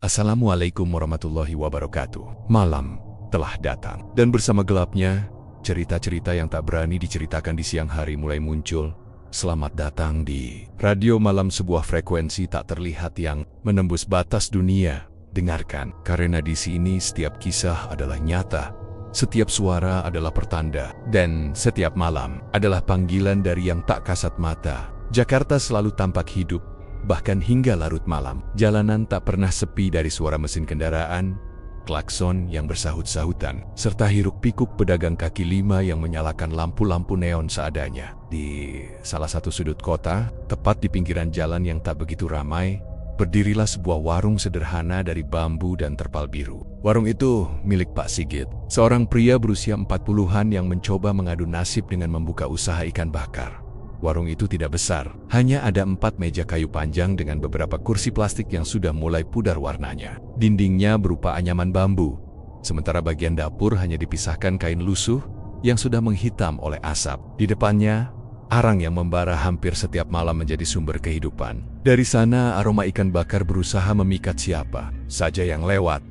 Assalamualaikum warahmatullahi wabarakatuh. Malam telah datang, dan bersama gelapnya, cerita-cerita yang tak berani diceritakan di siang hari mulai muncul. Selamat datang di Radio Malam, sebuah frekuensi tak terlihat yang menembus batas dunia. Dengarkan, karena di sini setiap kisah adalah nyata, setiap suara adalah pertanda, dan setiap malam adalah panggilan dari yang tak kasat mata. Jakarta selalu tampak hidup, bahkan hingga larut malam. Jalanan tak pernah sepi dari suara mesin kendaraan, klakson yang bersahut-sahutan, serta hiruk-pikuk pedagang kaki lima yang menyalakan lampu-lampu neon seadanya. Di salah satu sudut kota, tepat di pinggiran jalan yang tak begitu ramai, berdirilah sebuah warung sederhana dari bambu dan terpal biru. Warung itu milik Pak Sigit, seorang pria berusia 40-an yang mencoba mengadu nasib dengan membuka usaha ikan bakar. Warung itu tidak besar, hanya ada 4 meja kayu panjang dengan beberapa kursi plastik yang sudah mulai pudar warnanya. Dindingnya berupa anyaman bambu, sementara bagian dapur hanya dipisahkan kain lusuh yang sudah menghitam oleh asap. Di depannya, arang yang membara hampir setiap malam menjadi sumber kehidupan. Dari sana aroma ikan bakar berusaha memikat siapa saja yang lewat.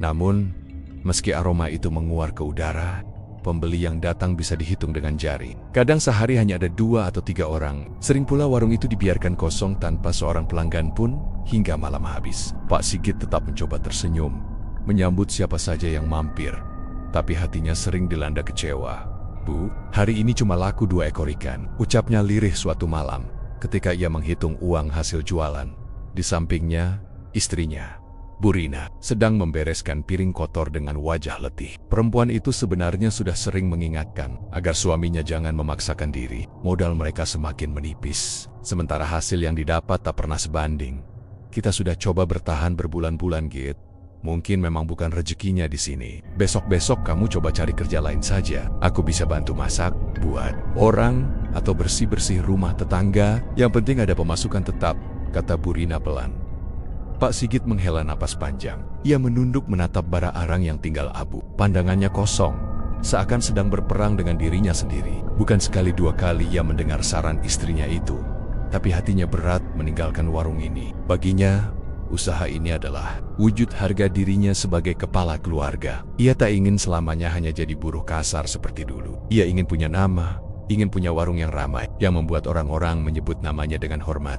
Namun, meski aroma itu menguar ke udara, pembeli yang datang bisa dihitung dengan jari. Kadang sehari hanya ada 2 atau 3 orang. Sering pula warung itu dibiarkan kosong tanpa seorang pelanggan pun hingga malam habis. Pak Sigit tetap mencoba tersenyum, menyambut siapa saja yang mampir. Tapi hatinya sering dilanda kecewa. "Bu, hari ini cuma laku 2 ekor ikan," ucapnya lirih suatu malam ketika ia menghitung uang hasil jualan. Di sampingnya, istrinya, Bu Rina, sedang membereskan piring kotor dengan wajah letih. Perempuan itu sebenarnya sudah sering mengingatkan agar suaminya jangan memaksakan diri. Modal mereka semakin menipis, sementara hasil yang didapat tak pernah sebanding. "Kita sudah coba bertahan berbulan-bulan, Git. Mungkin memang bukan rezekinya di sini. Besok-besok kamu coba cari kerja lain saja. Aku bisa bantu masak, buat orang, atau bersih-bersih rumah tetangga. Yang penting ada pemasukan tetap," kata Bu Rina pelan. Pak Sigit menghela napas panjang. Ia menunduk menatap bara arang yang tinggal abu. Pandangannya kosong, seakan sedang berperang dengan dirinya sendiri. Bukan sekali 2 kali ia mendengar saran istrinya itu, tapi hatinya berat meninggalkan warung ini. Baginya, usaha ini adalah wujud harga dirinya sebagai kepala keluarga. Ia tak ingin selamanya hanya jadi buruh kasar seperti dulu. Ia ingin punya nama, ingin punya warung yang ramai, yang membuat orang-orang menyebut namanya dengan hormat.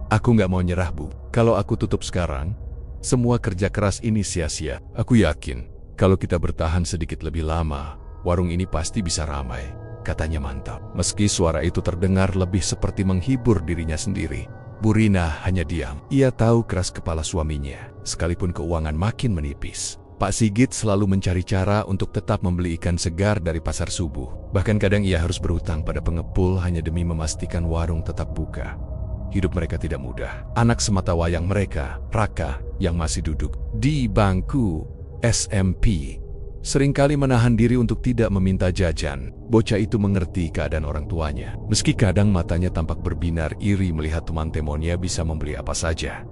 "Aku nggak mau nyerah, Bu. Kalau aku tutup sekarang, semua kerja keras ini sia-sia. Aku yakin, kalau kita bertahan sedikit lebih lama, warung ini pasti bisa ramai," katanya mantap. Meski suara itu terdengar lebih seperti menghibur dirinya sendiri, Bu Rina hanya diam. Ia tahu keras kepala suaminya, sekalipun keuangan makin menipis. Pak Sigit selalu mencari cara untuk tetap membeli ikan segar dari pasar subuh. Bahkan kadang ia harus berhutang pada pengepul hanya demi memastikan warung tetap buka. Hidup mereka tidak mudah. Anak sematawayang mereka, Raka, yang masih duduk di bangku SMP, seringkali menahan diri untuk tidak meminta jajan. Bocah itu mengerti keadaan orang tuanya, meski kadang matanya tampak berbinar iri melihat teman-temannya bisa membeli apa saja.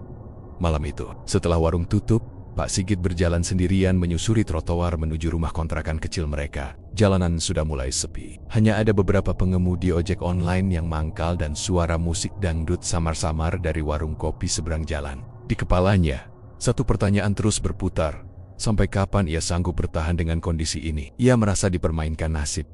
Malam itu, setelah warung tutup, Pak Sigit berjalan sendirian menyusuri trotoar menuju rumah kontrakan kecil mereka. Jalanan sudah mulai sepi. Hanya ada beberapa pengemudi ojek online yang mangkal dan suara musik dangdut samar-samar dari warung kopi seberang jalan. Di kepalanya, satu pertanyaan terus berputar. Sampai kapan ia sanggup bertahan dengan kondisi ini? Ia merasa dipermainkan nasib.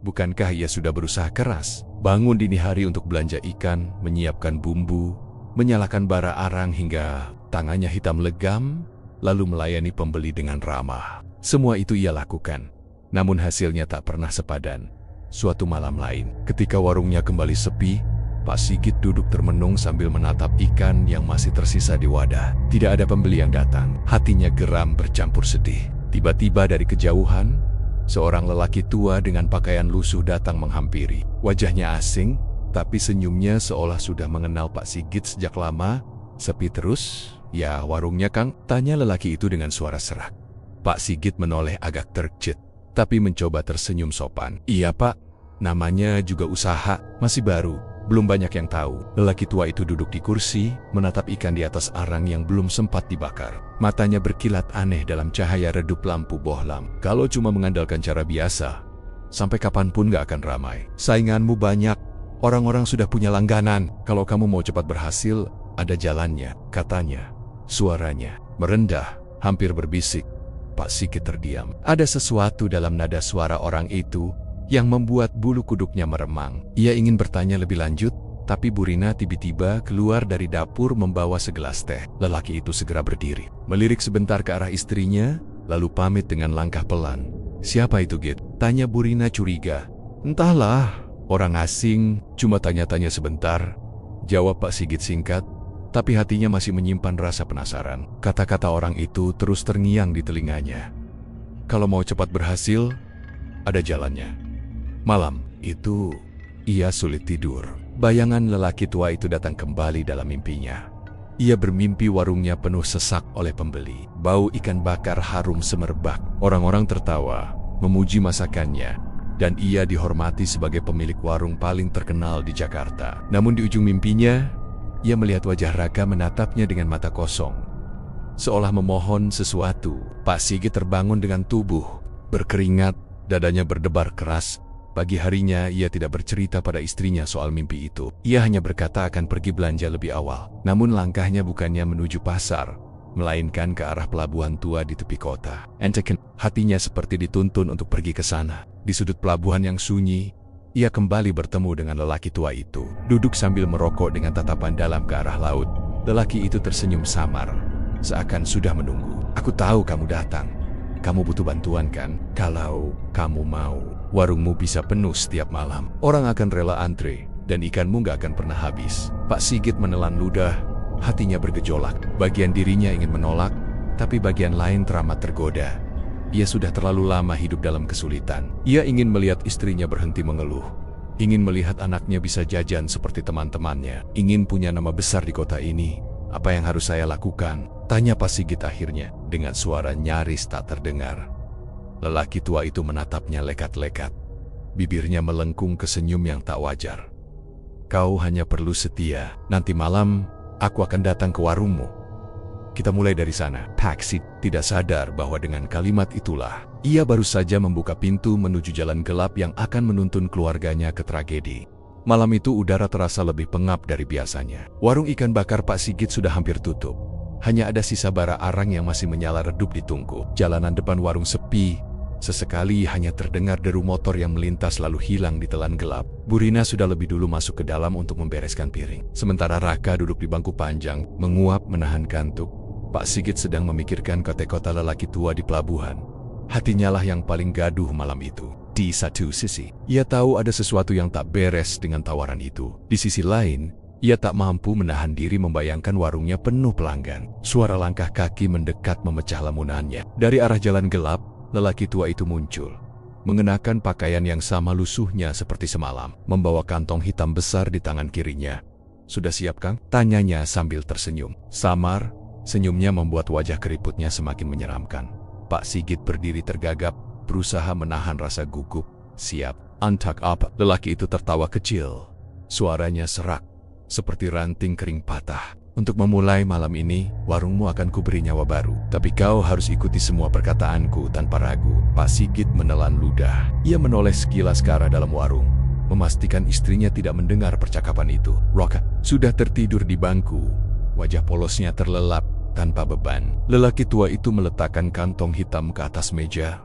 Bukankah ia sudah berusaha keras? Bangun dini hari untuk belanja ikan, menyiapkan bumbu, menyalakan bara arang hingga tangannya hitam legam, lalu melayani pembeli dengan ramah. Semua itu ia lakukan, namun hasilnya tak pernah sepadan. Suatu malam lain, ketika warungnya kembali sepi, Pak Sigit duduk termenung sambil menatap ikan yang masih tersisa di wadah. Tidak ada pembeli yang datang. Hatinya geram bercampur sedih. Tiba-tiba dari kejauhan, seorang lelaki tua dengan pakaian lusuh datang menghampiri. Wajahnya asing, tapi senyumnya seolah sudah mengenal Pak Sigit sejak lama. "Sepi terus? Ya, warungnya, Kang?" tanya lelaki itu dengan suara serak. Pak Sigit menoleh agak terkejut, tapi mencoba tersenyum sopan. "Iya, Pak. Namanya juga usaha, masih baru. Belum banyak yang tahu." Lelaki tua itu duduk di kursi, menatap ikan di atas arang yang belum sempat dibakar. Matanya berkilat aneh dalam cahaya redup lampu bohlam. "Kalau cuma mengandalkan cara biasa, sampai kapanpun gak akan ramai. Sainganmu banyak, orang-orang sudah punya langganan. Kalau kamu mau cepat berhasil, ada jalannya," katanya. Suaranya merendah, hampir berbisik. Pak Sigit terdiam. Ada sesuatu dalam nada suara orang itu yang membuat bulu kuduknya meremang. Ia ingin bertanya lebih lanjut, tapi Bu Rina tiba-tiba keluar dari dapur membawa segelas teh. Lelaki itu segera berdiri, melirik sebentar ke arah istrinya, lalu pamit dengan langkah pelan. "Siapa itu, Git?" tanya Bu Rina curiga. "Entahlah, orang asing, cuma tanya-tanya sebentar," jawab Pak Sigit singkat, tapi hatinya masih menyimpan rasa penasaran. Kata-kata orang itu terus terngiang di telinganya. Kalau mau cepat berhasil, ada jalannya. Malam itu, ia sulit tidur. Bayangan lelaki tua itu datang kembali dalam mimpinya. Ia bermimpi warungnya penuh sesak oleh pembeli. Bau ikan bakar harum semerbak. Orang-orang tertawa, memuji masakannya, dan ia dihormati sebagai pemilik warung paling terkenal di Jakarta. Namun di ujung mimpinya, ia melihat wajah Raka menatapnya dengan mata kosong, seolah memohon sesuatu. Pak Sigit terbangun dengan tubuh berkeringat, dadanya berdebar keras. Pagi harinya ia tidak bercerita pada istrinya soal mimpi itu. Ia hanya berkata akan pergi belanja lebih awal. Namun langkahnya bukannya menuju pasar, melainkan ke arah pelabuhan tua di tepi kota. Hatinya seperti dituntun untuk pergi ke sana. Di sudut pelabuhan yang sunyi, ia kembali bertemu dengan lelaki tua itu. Duduk sambil merokok dengan tatapan dalam ke arah laut. Lelaki itu tersenyum samar, seakan sudah menunggu. "Aku tahu kamu datang. Kamu butuh bantuan kan? Kalau kamu mau, warungmu bisa penuh setiap malam. Orang akan rela antre, dan ikanmu gak akan pernah habis." Pak Sigit menelan ludah, hatinya bergejolak. Bagian dirinya ingin menolak, tapi bagian lain teramat tergoda. Ia sudah terlalu lama hidup dalam kesulitan. Ia ingin melihat istrinya berhenti mengeluh. Ingin melihat anaknya bisa jajan seperti teman-temannya. Ingin punya nama besar di kota ini. "Apa yang harus saya lakukan?" tanya Pak Sigit akhirnya, dengan suara nyaris tak terdengar. Lelaki tua itu menatapnya lekat-lekat. Bibirnya melengkung ke senyum yang tak wajar. "Kau hanya perlu setia. Nanti malam, aku akan datang ke warungmu. Kita mulai dari sana." Pak Sigit tidak sadar bahwa dengan kalimat itulah, ia baru saja membuka pintu menuju jalan gelap yang akan menuntun keluarganya ke tragedi. Malam itu udara terasa lebih pengap dari biasanya. Warung ikan bakar Pak Sigit sudah hampir tutup. Hanya ada sisa bara arang yang masih menyala redup di tungku. Jalanan depan warung sepi. Sesekali hanya terdengar deru motor yang melintas lalu hilang di telan gelap. Bu Rina sudah lebih dulu masuk ke dalam untuk membereskan piring. Sementara Raka duduk di bangku panjang, menguap menahan kantuk. Pak Sigit sedang memikirkan kota-kota lelaki tua di pelabuhan. Hatinya lah yang paling gaduh malam itu. Di satu sisi, ia tahu ada sesuatu yang tak beres dengan tawaran itu. Di sisi lain, ia tak mampu menahan diri membayangkan warungnya penuh pelanggan. Suara langkah kaki mendekat memecah lamunannya. Dari arah jalan gelap, lelaki tua itu muncul. Mengenakan pakaian yang sama lusuhnya seperti semalam. Membawa kantong hitam besar di tangan kirinya. "Sudah siap, Kang?" tanyanya sambil tersenyum. Samar, senyumnya membuat wajah keriputnya semakin menyeramkan. Pak Sigit berdiri tergagap, berusaha menahan rasa gugup. "Siap." "Antak apa?" Lelaki itu tertawa kecil. Suaranya serak, seperti ranting kering patah. "Untuk memulai malam ini, warungmu akan kuberi nyawa baru. Tapi kau harus ikuti semua perkataanku tanpa ragu." Pak Sigit menelan ludah. Ia menoleh sekilas ke arah dalam warung, memastikan istrinya tidak mendengar percakapan itu. Raka sudah tertidur di bangku. Wajah polosnya terlelap tanpa beban. Lelaki tua itu meletakkan kantong hitam ke atas meja,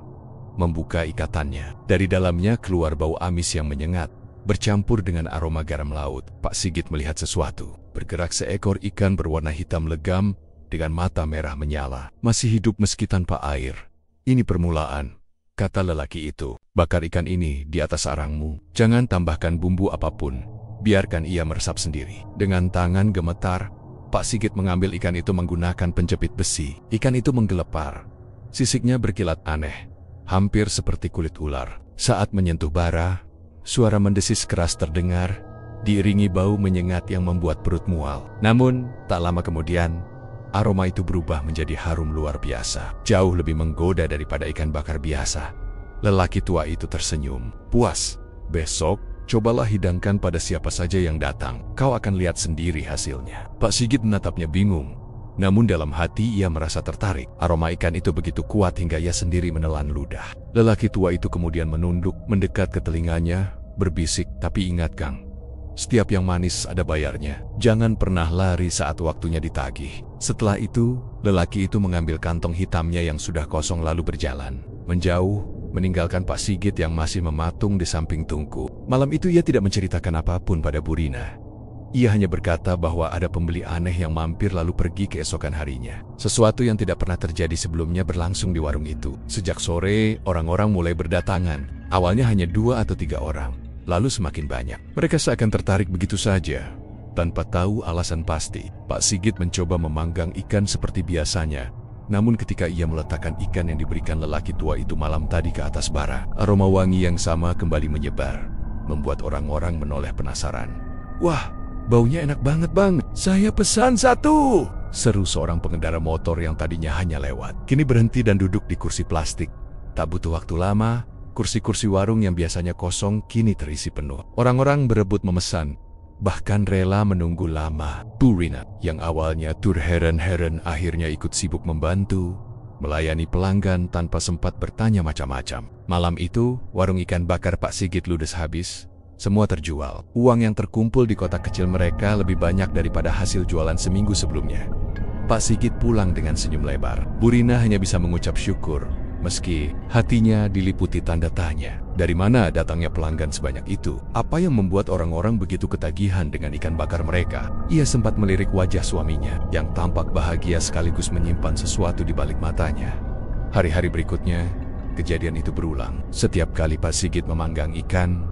membuka ikatannya. Dari dalamnya keluar bau amis yang menyengat, bercampur dengan aroma garam laut. Pak Sigit melihat sesuatu. Bergerak seekor ikan berwarna hitam legam dengan mata merah menyala. "Masih hidup meski tanpa air. Ini permulaan," kata lelaki itu. "Bakar ikan ini di atas arangmu. Jangan tambahkan bumbu apapun. Biarkan ia meresap sendiri." Dengan tangan gemetar, Pak Sigit mengambil ikan itu menggunakan penjepit besi. Ikan itu menggelepar. Sisiknya berkilat aneh, hampir seperti kulit ular. Saat menyentuh bara, suara mendesis keras terdengar, diiringi bau menyengat yang membuat perut mual. Namun, tak lama kemudian, aroma itu berubah menjadi harum luar biasa. Jauh lebih menggoda daripada ikan bakar biasa. Lelaki tua itu tersenyum. "Puas? Besok, cobalah hidangkan pada siapa saja yang datang. Kau akan lihat sendiri hasilnya." Pak Sigit menatapnya bingung. Namun dalam hati ia merasa tertarik. Aroma ikan itu begitu kuat hingga ia sendiri menelan ludah. Lelaki tua itu kemudian menunduk, mendekat ke telinganya, berbisik, "Tapi ingat, Kang, Setiap yang manis ada bayarnya. Jangan pernah lari saat waktunya ditagih. Setelah itu, lelaki itu mengambil kantong hitamnya yang sudah kosong lalu berjalan menjauh, meninggalkan Pak Sigit yang masih mematung di samping tungku. Malam itu ia tidak menceritakan apapun pada Bu Rina. Ia hanya berkata bahwa ada pembeli aneh yang mampir lalu pergi keesokan harinya. Sesuatu yang tidak pernah terjadi sebelumnya berlangsung di warung itu. Sejak sore, orang-orang mulai berdatangan. Awalnya hanya 2 atau 3 orang, lalu semakin banyak. Mereka seakan tertarik begitu saja, tanpa tahu alasan pasti. Pak Sigit mencoba memanggang ikan seperti biasanya. Namun ketika ia meletakkan ikan yang diberikan lelaki tua itu malam tadi ke atas bara, aroma wangi yang sama kembali menyebar, membuat orang-orang menoleh penasaran. "Wah, baunya enak banget bang, saya pesan 1!" seru seorang pengendara motor yang tadinya hanya lewat. Kini berhenti dan duduk di kursi plastik. Tak butuh waktu lama, kursi-kursi warung yang biasanya kosong kini terisi penuh. Orang-orang berebut memesan, bahkan rela menunggu lama. Bu Rina, yang awalnya terheran-heran, akhirnya ikut sibuk membantu, melayani pelanggan tanpa sempat bertanya macam-macam. Malam itu, warung ikan bakar Pak Sigit ludes habis. Semua terjual. Uang yang terkumpul di kota kecil mereka lebih banyak daripada hasil jualan seminggu sebelumnya. Pak Sigit pulang dengan senyum lebar. Bu Rina hanya bisa mengucap syukur, meski hatinya diliputi tanda tanya. Dari mana datangnya pelanggan sebanyak itu? Apa yang membuat orang-orang begitu ketagihan dengan ikan bakar mereka? Ia sempat melirik wajah suaminya, yang tampak bahagia sekaligus menyimpan sesuatu di balik matanya. Hari-hari berikutnya, kejadian itu berulang. Setiap kali Pak Sigit memanggang ikan,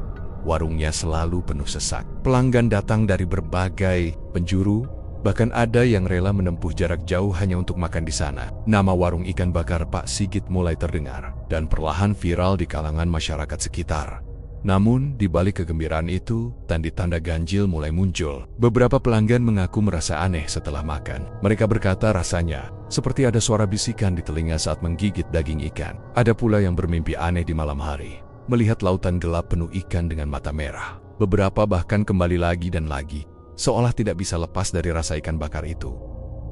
warungnya selalu penuh sesak. Pelanggan datang dari berbagai penjuru, bahkan ada yang rela menempuh jarak jauh hanya untuk makan di sana. Nama warung ikan bakar Pak Sigit mulai terdengar dan perlahan viral di kalangan masyarakat sekitar. Namun, di balik kegembiraan itu, tanda-tanda ganjil mulai muncul. Beberapa pelanggan mengaku merasa aneh setelah makan. Mereka berkata rasanya seperti ada suara bisikan di telinga saat menggigit daging ikan. Ada pula yang bermimpi aneh di malam hari, melihat lautan gelap penuh ikan dengan mata merah. Beberapa bahkan kembali lagi dan lagi, seolah tidak bisa lepas dari rasa ikan bakar itu.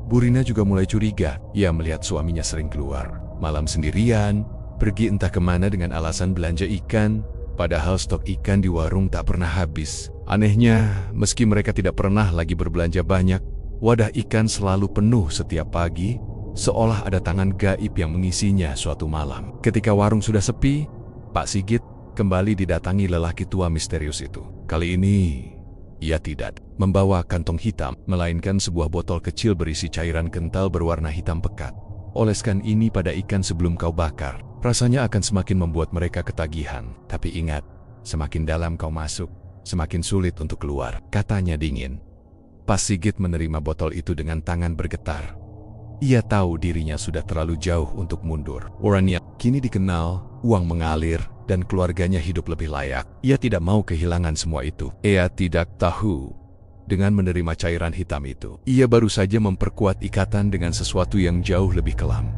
Bu Rina juga mulai curiga. Ia melihat suaminya sering keluar malam sendirian, pergi entah kemana dengan alasan belanja ikan, padahal stok ikan di warung tak pernah habis. Anehnya, meski mereka tidak pernah lagi berbelanja banyak, wadah ikan selalu penuh setiap pagi, seolah ada tangan gaib yang mengisinya suatu malam. Ketika warung sudah sepi, Pak Sigit kembali didatangi lelaki tua misterius itu. Kali ini, ia tidak membawa kantong hitam, melainkan sebuah botol kecil berisi cairan kental berwarna hitam pekat. Oleskan ini pada ikan sebelum kau bakar. Rasanya akan semakin membuat mereka ketagihan. Tapi ingat, semakin dalam kau masuk, semakin sulit untuk keluar, katanya dingin. Pak Sigit menerima botol itu dengan tangan bergetar. Ia tahu dirinya sudah terlalu jauh untuk mundur. Orangnya kini dikenal, uang mengalir, dan keluarganya hidup lebih layak. Ia tidak mau kehilangan semua itu. Ia tidak tahu, dengan menerima cairan hitam itu, ia baru saja memperkuat ikatan dengan sesuatu yang jauh lebih kelam.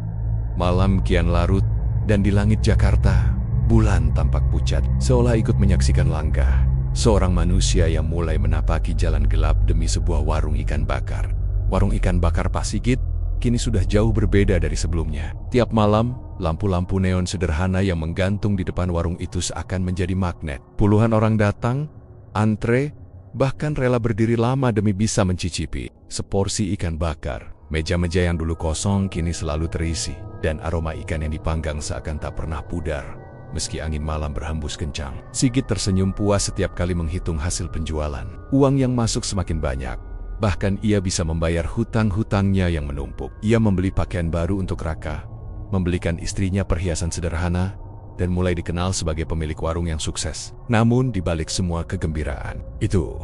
Malam kian larut, dan di langit Jakarta, bulan tampak pucat, seolah ikut menyaksikan langkah seorang manusia yang mulai menapaki jalan gelap demi sebuah warung ikan bakar. Warung ikan bakar Pak Sigit kini sudah jauh berbeda dari sebelumnya. Tiap malam, lampu-lampu neon sederhana yang menggantung di depan warung itu seakan menjadi magnet. Puluhan orang datang, antre, bahkan rela berdiri lama demi bisa mencicipi seporsi ikan bakar. Meja-meja yang dulu kosong kini selalu terisi, dan aroma ikan yang dipanggang seakan tak pernah pudar, meski angin malam berhembus kencang. Sigit tersenyum puas setiap kali menghitung hasil penjualan. Uang yang masuk semakin banyak. Bahkan ia bisa membayar hutang-hutangnya yang menumpuk. Ia membeli pakaian baru untuk Raka, membelikan istrinya perhiasan sederhana, dan mulai dikenal sebagai pemilik warung yang sukses. Namun di balik semua kegembiraan itu,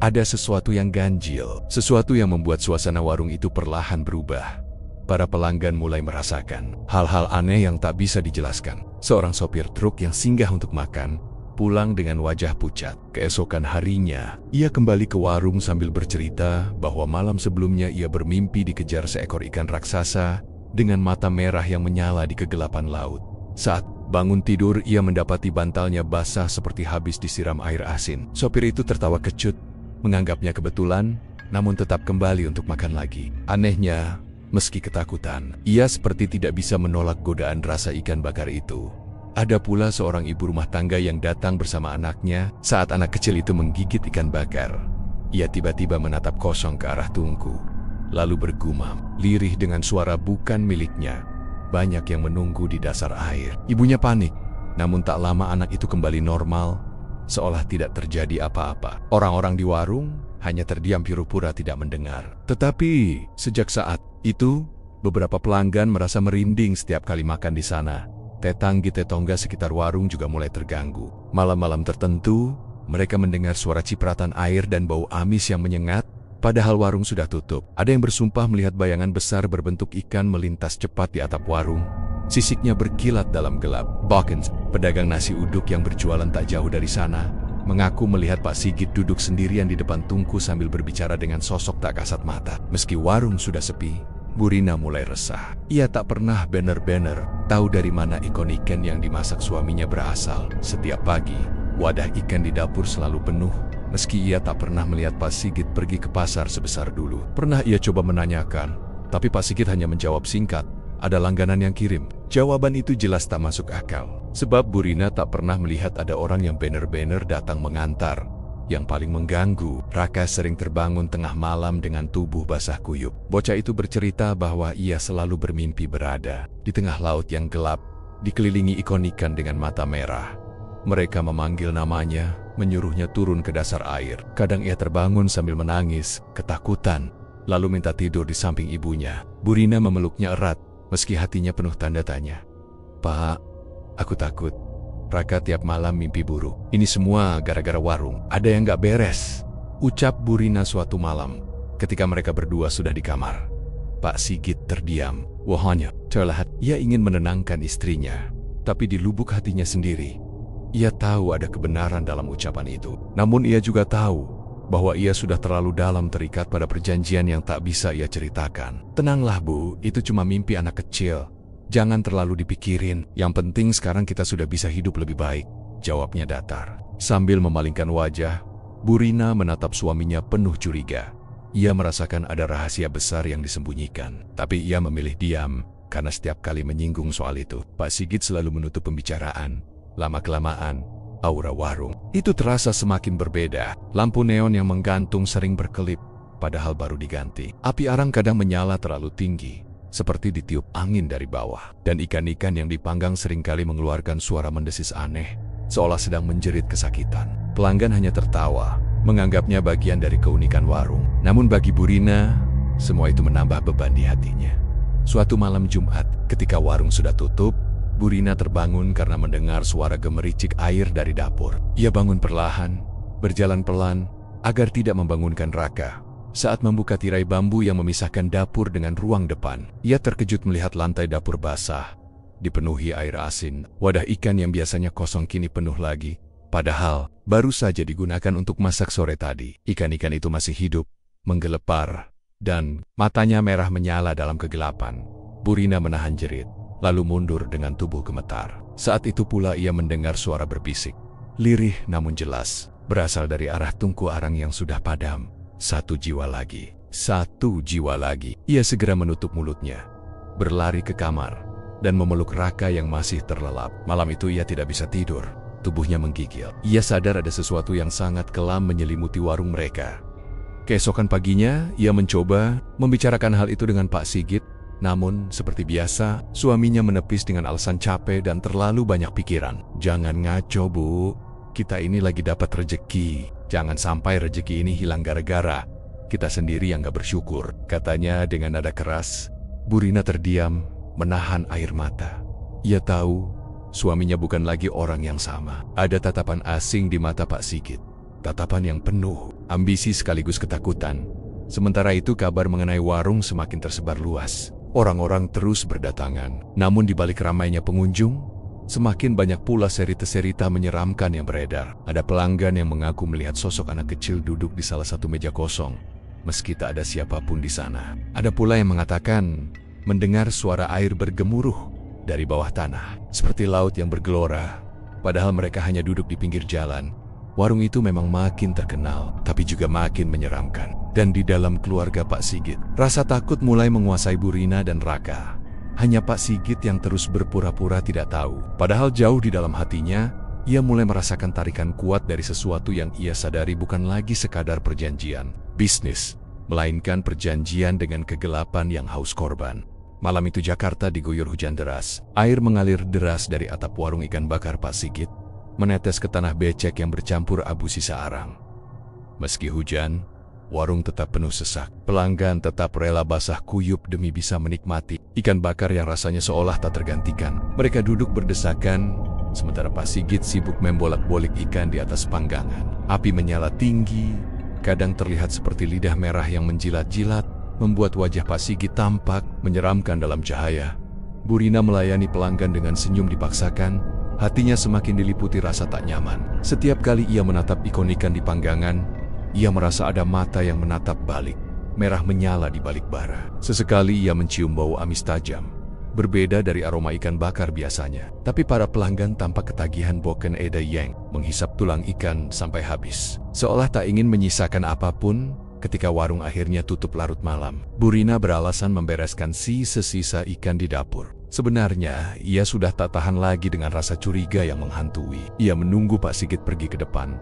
ada sesuatu yang ganjil, sesuatu yang membuat suasana warung itu perlahan berubah. Para pelanggan mulai merasakan hal-hal aneh yang tak bisa dijelaskan. Seorang sopir truk yang singgah untuk makan, pulang dengan wajah pucat. Keesokan harinya, ia kembali ke warung sambil bercerita bahwa malam sebelumnya ia bermimpi dikejar seekor ikan raksasa dengan mata merah yang menyala di kegelapan laut. Saat bangun tidur, ia mendapati bantalnya basah seperti habis disiram air asin. Sopir itu tertawa kecut, menganggapnya kebetulan, namun tetap kembali untuk makan lagi. Anehnya, meski ketakutan, ia seperti tidak bisa menolak godaan rasa ikan bakar itu. Ada pula seorang ibu rumah tangga yang datang bersama anaknya saat anak kecil itu menggigit ikan bakar. Ia tiba-tiba menatap kosong ke arah tungku, lalu bergumam, lirih dengan suara bukan miliknya. Banyak yang menunggu di dasar air. Ibunya panik, namun tak lama anak itu kembali normal, seolah tidak terjadi apa-apa. Orang-orang di warung hanya terdiam pura-pura tidak mendengar. Tetapi sejak saat itu, beberapa pelanggan merasa merinding setiap kali makan di sana. Tetangga sekitar warung juga mulai terganggu. Malam-malam tertentu, mereka mendengar suara cipratan air dan bau amis yang menyengat, padahal warung sudah tutup. Ada yang bersumpah melihat bayangan besar berbentuk ikan melintas cepat di atap warung. Sisiknya berkilat dalam gelap. Bawkins, pedagang nasi uduk yang berjualan tak jauh dari sana, mengaku melihat Pak Sigit duduk sendirian di depan tungku sambil berbicara dengan sosok tak kasat mata. Meski warung sudah sepi, Bu Rina mulai resah. Ia tak pernah benar-benar tahu dari mana ikan yang dimasak suaminya berasal. Setiap pagi, wadah ikan di dapur selalu penuh, meski ia tak pernah melihat Pak Sigit pergi ke pasar sebesar dulu. Pernah ia coba menanyakan, tapi Pak Sigit hanya menjawab singkat, "Ada langganan yang kirim." Jawaban itu jelas tak masuk akal, sebab Bu Rina tak pernah melihat ada orang yang benar-benar datang mengantar. Yang paling mengganggu, Raka sering terbangun tengah malam dengan tubuh basah kuyup. Bocah itu bercerita bahwa ia selalu bermimpi berada di tengah laut yang gelap, dikelilingi ikan dengan mata merah. Mereka memanggil namanya, menyuruhnya turun ke dasar air. Kadang ia terbangun sambil menangis, ketakutan, lalu minta tidur di samping ibunya. Bu Rina memeluknya erat, meski hatinya penuh tanda tanya. "Pak, aku takut. Raka tiap malam mimpi buruk. Ini semua gara-gara warung. Ada yang gak beres," ucap Bu Rina suatu malam, ketika mereka berdua sudah di kamar. Pak Sigit terdiam. Wahanya, terlihat ia ingin menenangkan istrinya. Tapi di lubuk hatinya sendiri, ia tahu ada kebenaran dalam ucapan itu. Namun ia juga tahu bahwa ia sudah terlalu dalam terikat pada perjanjian yang tak bisa ia ceritakan. "Tenanglah Bu, itu cuma mimpi anak kecil. Jangan terlalu dipikirin, yang penting sekarang kita sudah bisa hidup lebih baik," jawabnya datar. Sambil memalingkan wajah, Bu Rina menatap suaminya penuh curiga. Ia merasakan ada rahasia besar yang disembunyikan. Tapi ia memilih diam, karena setiap kali menyinggung soal itu, Pak Sigit selalu menutup pembicaraan. Lama-kelamaan, aura warung itu terasa semakin berbeda. Lampu neon yang menggantung sering berkelip, padahal baru diganti. Api arang kadang menyala terlalu tinggi, seperti ditiup angin dari bawah. Dan ikan-ikan yang dipanggang seringkali mengeluarkan suara mendesis aneh, seolah sedang menjerit kesakitan. Pelanggan hanya tertawa, menganggapnya bagian dari keunikan warung. Namun bagi Bu Rina, semua itu menambah beban di hatinya. Suatu malam Jumat, ketika warung sudah tutup, Bu Rina terbangun karena mendengar suara gemericik air dari dapur. Ia bangun perlahan, berjalan pelan, agar tidak membangunkan Raka. Saat membuka tirai bambu yang memisahkan dapur dengan ruang depan, ia terkejut melihat lantai dapur basah, dipenuhi air asin. Wadah ikan yang biasanya kosong kini penuh lagi, padahal baru saja digunakan untuk masak sore tadi. Ikan-ikan itu masih hidup, menggelepar, dan matanya merah menyala dalam kegelapan. Bu Rina menahan jerit, lalu mundur dengan tubuh gemetar. Saat itu pula ia mendengar suara berbisik, lirih namun jelas, berasal dari arah tungku arang yang sudah padam. "Satu jiwa lagi, satu jiwa lagi." Ia segera menutup mulutnya, berlari ke kamar, dan memeluk Raka yang masih terlelap. Malam itu ia tidak bisa tidur, tubuhnya menggigil. Ia sadar ada sesuatu yang sangat kelam menyelimuti warung mereka. Keesokan paginya, ia mencoba membicarakan hal itu dengan Pak Sigit, namun seperti biasa, suaminya menepis dengan alasan capek dan terlalu banyak pikiran. "Jangan ngaco Bu, kita ini lagi dapat rejeki. Jangan sampai rejeki ini hilang gara-gara kita sendiri yang gak bersyukur," katanya dengan nada keras. Bu Rina terdiam, menahan air mata. Ia tahu suaminya bukan lagi orang yang sama. Ada tatapan asing di mata Pak Sigit, tatapan yang penuh ambisi sekaligus ketakutan. Sementara itu kabar mengenai warung semakin tersebar luas. Orang-orang terus berdatangan. Namun di balik ramainya pengunjung, semakin banyak pula cerita-cerita menyeramkan yang beredar. Ada pelanggan yang mengaku melihat sosok anak kecil duduk di salah satu meja kosong, meski tak ada siapapun di sana. Ada pula yang mengatakan mendengar suara air bergemuruh dari bawah tanah, seperti laut yang bergelora. Padahal mereka hanya duduk di pinggir jalan. Warung itu memang makin terkenal, tapi juga makin menyeramkan. Dan di dalam keluarga Pak Sigit, rasa takut mulai menguasai Bu Rina dan Raka. Hanya Pak Sigit yang terus berpura-pura tidak tahu. Padahal jauh di dalam hatinya, ia mulai merasakan tarikan kuat dari sesuatu yang ia sadari bukan lagi sekadar perjanjian bisnis, melainkan perjanjian dengan kegelapan yang haus korban. Malam itu Jakarta diguyur hujan deras. Air mengalir deras dari atap warung ikan bakar Pak Sigit, menetes ke tanah becek yang bercampur abu sisa arang. Meski hujan, warung tetap penuh sesak. Pelanggan tetap rela basah kuyup demi bisa menikmati ikan bakar yang rasanya seolah tak tergantikan. Mereka duduk berdesakan, sementara Pak Sigit sibuk membolak-bolik ikan di atas panggangan. Api menyala tinggi, kadang terlihat seperti lidah merah yang menjilat-jilat, membuat wajah Pak Sigit tampak menyeramkan dalam cahaya. Burina melayani pelanggan dengan senyum dipaksakan, hatinya semakin diliputi rasa tak nyaman. Setiap kali ia menatap ikon ikan di panggangan, ia merasa ada mata yang menatap balik, merah menyala di balik bara. Sesekali ia mencium bau amis tajam, berbeda dari aroma ikan bakar biasanya. Tapi para pelanggan tampak ketagihan boken Eda Yang menghisap tulang ikan sampai habis. Seolah tak ingin menyisakan apapun, ketika warung akhirnya tutup larut malam, Burina beralasan membereskan sisa-sisa ikan di dapur. Sebenarnya, ia sudah tak tahan lagi dengan rasa curiga yang menghantui. Ia menunggu Pak Sigit pergi ke depan,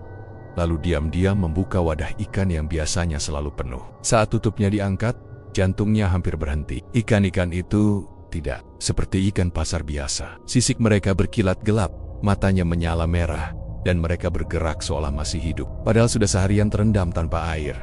lalu diam-diam membuka wadah ikan yang biasanya selalu penuh. Saat tutupnya diangkat, jantungnya hampir berhenti. Ikan-ikan itu tidak seperti ikan pasar biasa. Sisik mereka berkilat gelap, matanya menyala merah, dan mereka bergerak seolah masih hidup. Padahal sudah seharian terendam tanpa air.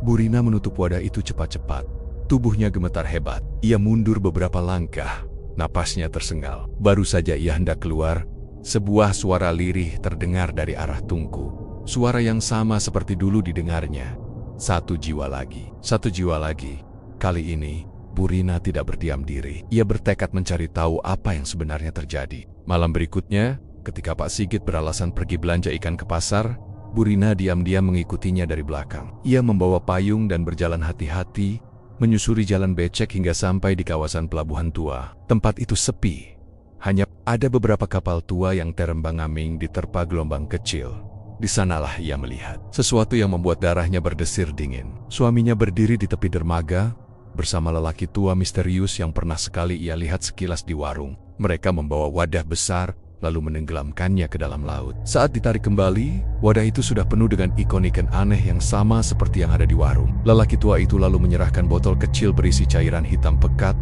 Burina menutup wadah itu cepat-cepat. Tubuhnya gemetar hebat. Ia mundur beberapa langkah, napasnya tersengal. Baru saja ia hendak keluar, sebuah suara lirih terdengar dari arah tungku. Suara yang sama seperti dulu didengarnya. Satu jiwa lagi. Satu jiwa lagi. Kali ini, Burina tidak berdiam diri. Ia bertekad mencari tahu apa yang sebenarnya terjadi. Malam berikutnya, ketika Pak Sigit beralasan pergi belanja ikan ke pasar, Burina diam-diam mengikutinya dari belakang. Ia membawa payung dan berjalan hati-hati, menyusuri jalan becek hingga sampai di kawasan pelabuhan tua. Tempat itu sepi. Hanya ada beberapa kapal tua yang terembang-ambing diterpa gelombang kecil. Di sanalah ia melihat sesuatu yang membuat darahnya berdesir dingin. Suaminya berdiri di tepi dermaga bersama lelaki tua misterius yang pernah sekali ia lihat sekilas di warung. Mereka membawa wadah besar lalu menenggelamkannya ke dalam laut. Saat ditarik kembali, wadah itu sudah penuh dengan ikon ikan aneh yang sama seperti yang ada di warung. Lelaki tua itu lalu menyerahkan botol kecil berisi cairan hitam pekat,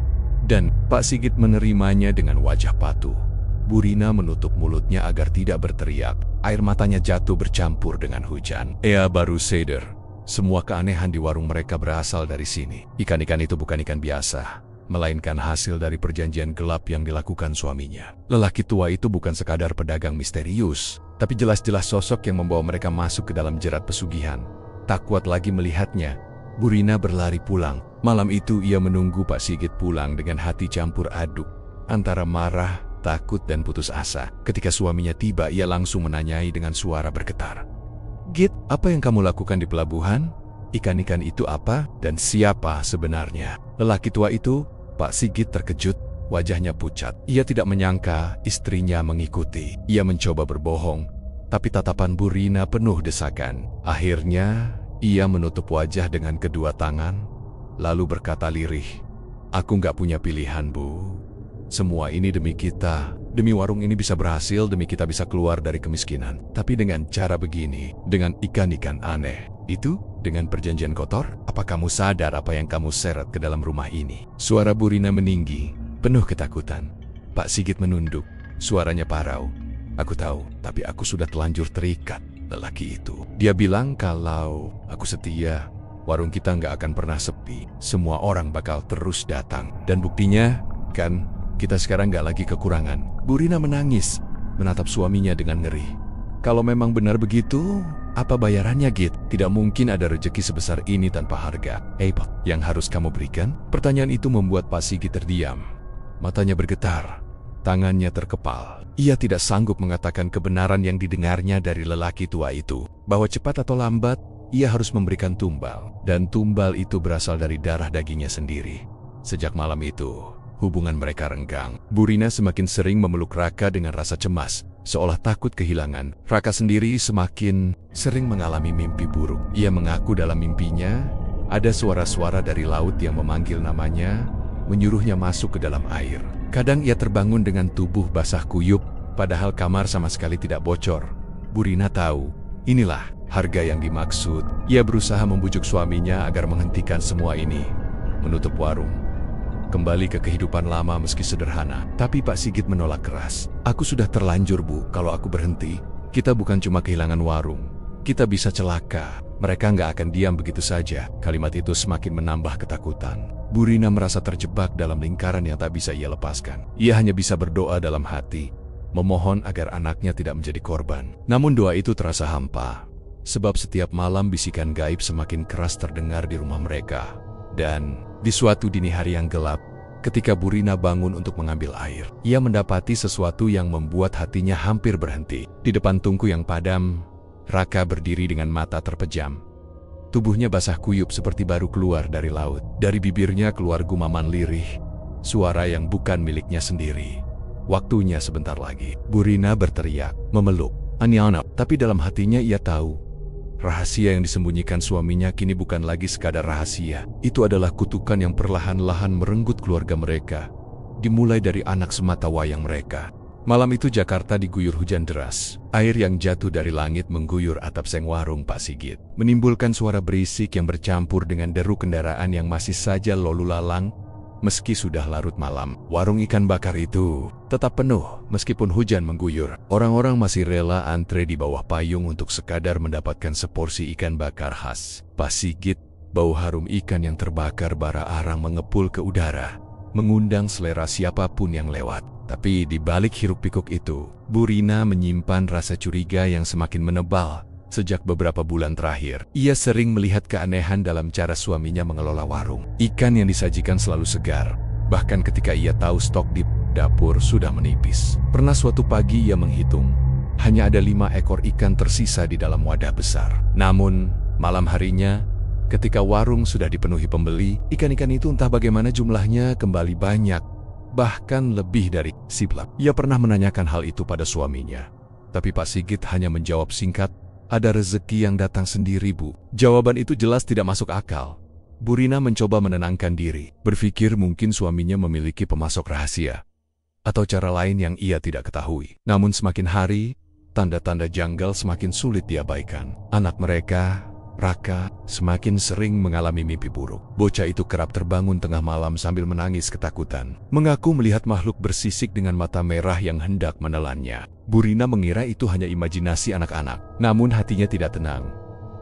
dan Pak Sigit menerimanya dengan wajah patuh. Burina menutup mulutnya agar tidak berteriak. Air matanya jatuh bercampur dengan hujan. Ia baru sadar, semua keanehan di warung mereka berasal dari sini. Ikan-ikan itu bukan ikan biasa, melainkan hasil dari perjanjian gelap yang dilakukan suaminya. Lelaki tua itu bukan sekadar pedagang misterius, tapi jelas-jelas sosok yang membawa mereka masuk ke dalam jerat pesugihan. Tak kuat lagi melihatnya, Burina berlari pulang. Malam itu ia menunggu Pak Sigit pulang dengan hati campur aduk, antara marah, takut, dan putus asa. Ketika suaminya tiba, ia langsung menanyai dengan suara bergetar. "Git, apa yang kamu lakukan di pelabuhan? Ikan-ikan itu apa dan siapa sebenarnya?" Lelaki tua itu, Pak Sigit, terkejut, wajahnya pucat. Ia tidak menyangka istrinya mengikuti. Ia mencoba berbohong, tapi tatapan Burina penuh desakan. Akhirnya, ia menutup wajah dengan kedua tangan, lalu berkata lirih, "Aku nggak punya pilihan, Bu. Semua ini demi kita, demi warung ini bisa berhasil, demi kita bisa keluar dari kemiskinan. Tapi dengan cara begini, dengan ikan-ikan aneh, itu dengan perjanjian kotor, apa kamu sadar apa yang kamu seret ke dalam rumah ini?" Suara Burina meninggi, penuh ketakutan. Pak Sigit menunduk, suaranya parau. "Aku tahu, tapi aku sudah telanjur terikat." Lelaki itu, dia bilang kalau aku setia, warung kita nggak akan pernah sepi. Semua orang bakal terus datang. Dan buktinya, kan, kita sekarang nggak lagi kekurangan. Burina menangis, menatap suaminya dengan ngeri. "Kalau memang benar begitu, apa bayarannya, Git? Tidak mungkin ada rezeki sebesar ini tanpa harga. Pak, yang harus kamu berikan?" Pertanyaan itu membuat Pak Sigit terdiam. Matanya bergetar, tangannya terkepal. Ia tidak sanggup mengatakan kebenaran yang didengarnya dari lelaki tua itu, bahwa cepat atau lambat, ia harus memberikan tumbal. Dan tumbal itu berasal dari darah dagingnya sendiri. Sejak malam itu, hubungan mereka renggang. Burina semakin sering memeluk Raka dengan rasa cemas, seolah takut kehilangan. Raka sendiri semakin sering mengalami mimpi buruk. Ia mengaku dalam mimpinya, ada suara-suara dari laut yang memanggil namanya, menyuruhnya masuk ke dalam air. Kadang ia terbangun dengan tubuh basah kuyup, padahal kamar sama sekali tidak bocor. Burina tahu, inilah harga yang dimaksud. Ia berusaha membujuk suaminya agar menghentikan semua ini, menutup warung, kembali ke kehidupan lama meski sederhana. Tapi Pak Sigit menolak keras. "Aku sudah terlanjur, Bu. Kalau aku berhenti, kita bukan cuma kehilangan warung, kita bisa celaka. Mereka nggak akan diam begitu saja." Kalimat itu semakin menambah ketakutan. Burina merasa terjebak dalam lingkaran yang tak bisa ia lepaskan. Ia hanya bisa berdoa dalam hati, memohon agar anaknya tidak menjadi korban. Namun doa itu terasa hampa, sebab setiap malam bisikan gaib semakin keras terdengar di rumah mereka. Dan di suatu dini hari yang gelap, ketika Burina bangun untuk mengambil air, ia mendapati sesuatu yang membuat hatinya hampir berhenti. Di depan tungku yang padam, Raka berdiri dengan mata terpejam. Tubuhnya basah kuyup seperti baru keluar dari laut. Dari bibirnya keluar gumaman lirih, suara yang bukan miliknya sendiri. "Waktunya sebentar lagi." Burina berteriak, memeluk Aniana, tapi dalam hatinya ia tahu, rahasia yang disembunyikan suaminya kini bukan lagi sekadar rahasia. Itu adalah kutukan yang perlahan-lahan merenggut keluarga mereka, dimulai dari anak semata wayang mereka. Malam itu Jakarta diguyur hujan deras. Air yang jatuh dari langit mengguyur atap seng warung Pak Sigit, menimbulkan suara berisik yang bercampur dengan deru kendaraan yang masih saja lalu lalang. Meski sudah larut malam, warung ikan bakar itu tetap penuh meskipun hujan mengguyur. Orang-orang masih rela antre di bawah payung untuk sekadar mendapatkan seporsi ikan bakar khas Pak Sigit. Bau harum ikan yang terbakar bara arang mengepul ke udara, mengundang selera siapapun yang lewat. Tapi di balik hiruk-pikuk itu, Burina menyimpan rasa curiga yang semakin menebal. Sejak beberapa bulan terakhir, ia sering melihat keanehan dalam cara suaminya mengelola warung. Ikan yang disajikan selalu segar, bahkan ketika ia tahu stok di dapur sudah menipis. Pernah suatu pagi ia menghitung, hanya ada 5 ekor ikan tersisa di dalam wadah besar. Namun, malam harinya, ketika warung sudah dipenuhi pembeli, ikan-ikan itu entah bagaimana jumlahnya kembali banyak, bahkan lebih dari siplak. Ia pernah menanyakan hal itu pada suaminya, tapi Pak Sigit hanya menjawab singkat, "Ada rezeki yang datang sendiri, Bu." Jawaban itu jelas tidak masuk akal. Burina mencoba menenangkan diri, berpikir mungkin suaminya memiliki pemasok rahasia, atau cara lain yang ia tidak ketahui. Namun semakin hari, tanda-tanda janggal semakin sulit diabaikan. Anak mereka, Raka, semakin sering mengalami mimpi buruk. Bocah itu kerap terbangun tengah malam sambil menangis ketakutan, mengaku melihat makhluk bersisik dengan mata merah yang hendak menelannya. Burina mengira itu hanya imajinasi anak-anak, namun hatinya tidak tenang.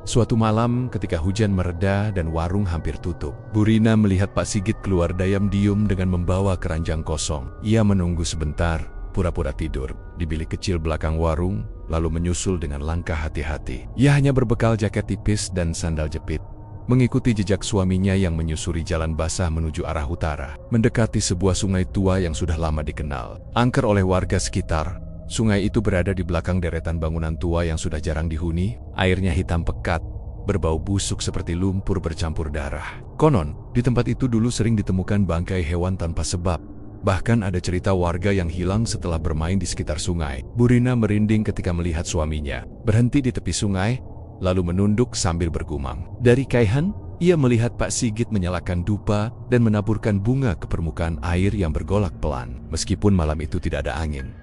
Suatu malam ketika hujan mereda dan warung hampir tutup, Burina melihat Pak Sigit keluar diam-diam dengan membawa keranjang kosong. Ia menunggu sebentar, pura-pura tidur di bilik kecil belakang warung, lalu menyusul dengan langkah hati-hati. Ia hanya berbekal jaket tipis dan sandal jepit, mengikuti jejak suaminya yang menyusuri jalan basah menuju arah utara, mendekati sebuah sungai tua yang sudah lama dikenal. Angker oleh warga sekitar, sungai itu berada di belakang deretan bangunan tua yang sudah jarang dihuni. Airnya hitam pekat, berbau busuk seperti lumpur bercampur darah. Konon, di tempat itu dulu sering ditemukan bangkai hewan tanpa sebab. Bahkan ada cerita warga yang hilang setelah bermain di sekitar sungai. Burina merinding ketika melihat suaminya berhenti di tepi sungai, lalu menunduk sambil bergumam. Dari kejauhan, ia melihat Pak Sigit menyalakan dupa dan menaburkan bunga ke permukaan air yang bergolak pelan, meskipun malam itu tidak ada angin.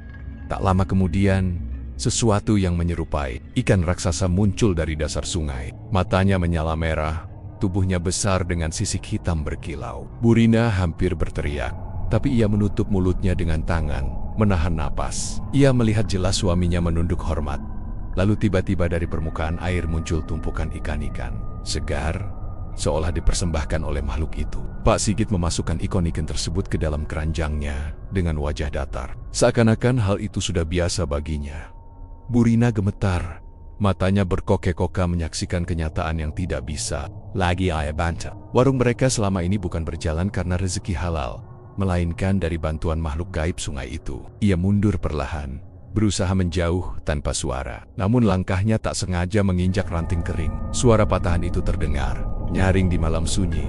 Tak lama kemudian, sesuatu yang menyerupai ikan raksasa muncul dari dasar sungai. Matanya menyala merah, tubuhnya besar dengan sisik hitam berkilau. Burina hampir berteriak, tapi ia menutup mulutnya dengan tangan, menahan napas. Ia melihat jelas suaminya menunduk hormat. Lalu tiba-tiba dari permukaan air muncul tumpukan ikan-ikan segar, seolah dipersembahkan oleh makhluk itu. Pak Sigit memasukkan ikan-ikan tersebut ke dalam keranjangnya dengan wajah datar. Seakan-akan hal itu sudah biasa baginya. Burina gemetar, matanya berkokek-koka menyaksikan kenyataan yang tidak bisa lagi ia bantah. Warung mereka selama ini bukan berjalan karena rezeki halal, melainkan dari bantuan makhluk gaib sungai itu. Ia mundur perlahan, berusaha menjauh tanpa suara. Namun langkahnya tak sengaja menginjak ranting kering. Suara patahan itu terdengar, nyaring di malam sunyi,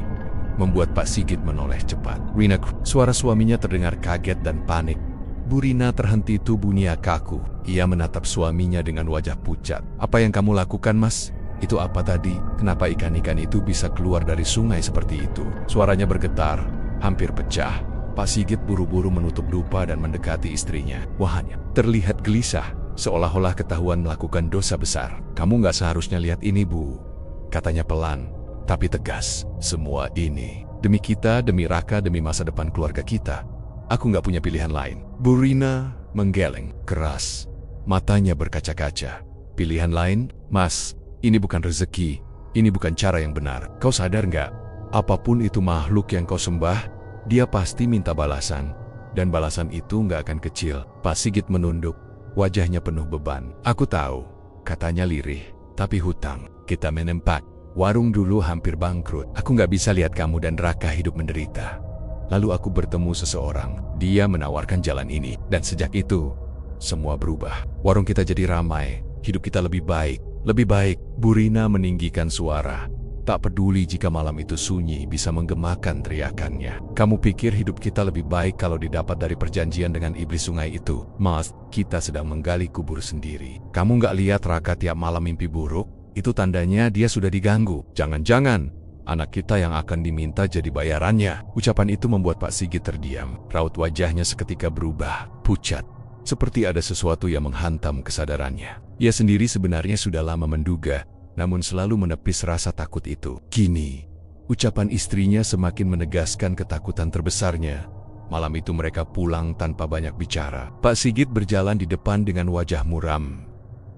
membuat Pak Sigit menoleh cepat. "Rina," suara suaminya terdengar kaget dan panik. Burina terhenti, tubuhnya kaku. Ia menatap suaminya dengan wajah pucat. "Apa yang kamu lakukan, Mas? Itu apa tadi? Kenapa ikan-ikan itu bisa keluar dari sungai seperti itu?" Suaranya bergetar, hampir pecah. Pak Sigit buru-buru menutup dupa dan mendekati istrinya. Wajahnya terlihat gelisah, seolah-olah ketahuan melakukan dosa besar. "Kamu nggak seharusnya lihat ini, Bu," katanya pelan, tapi tegas. "Semua ini demi kita, demi Raka, demi masa depan keluarga kita. Aku nggak punya pilihan lain." Bu Rina menggeleng keras, matanya berkaca-kaca. "Pilihan lain, Mas? Ini bukan rezeki. Ini bukan cara yang benar. Kau sadar nggak? Apapun itu makhluk yang kau sembah, dia pasti minta balasan. Dan balasan itu nggak akan kecil." Pak Sigit menunduk, wajahnya penuh beban. "Aku tahu," katanya lirih, "tapi hutang kita menempat. Warung dulu hampir bangkrut. Aku nggak bisa lihat kamu dan Raka hidup menderita. Lalu aku bertemu seseorang. Dia menawarkan jalan ini. Dan sejak itu, semua berubah. Warung kita jadi ramai. Hidup kita lebih baik. Lebih baik." Bu Rina meninggikan suara. Tak peduli jika malam itu sunyi, bisa menggemakan teriakannya. "Kamu pikir hidup kita lebih baik kalau didapat dari perjanjian dengan iblis sungai itu? Mas, kita sedang menggali kubur sendiri. Kamu nggak lihat Raka tiap malam mimpi buruk? Itu tandanya dia sudah diganggu. Jangan-jangan anak kita yang akan diminta jadi bayarannya." Ucapan itu membuat Pak Sigit terdiam. Raut wajahnya seketika berubah, pucat, seperti ada sesuatu yang menghantam kesadarannya. Ia sendiri sebenarnya sudah lama menduga, namun selalu menepis rasa takut itu. Kini, ucapan istrinya semakin menegaskan ketakutan terbesarnya. Malam itu mereka pulang tanpa banyak bicara. Pak Sigit berjalan di depan dengan wajah muram.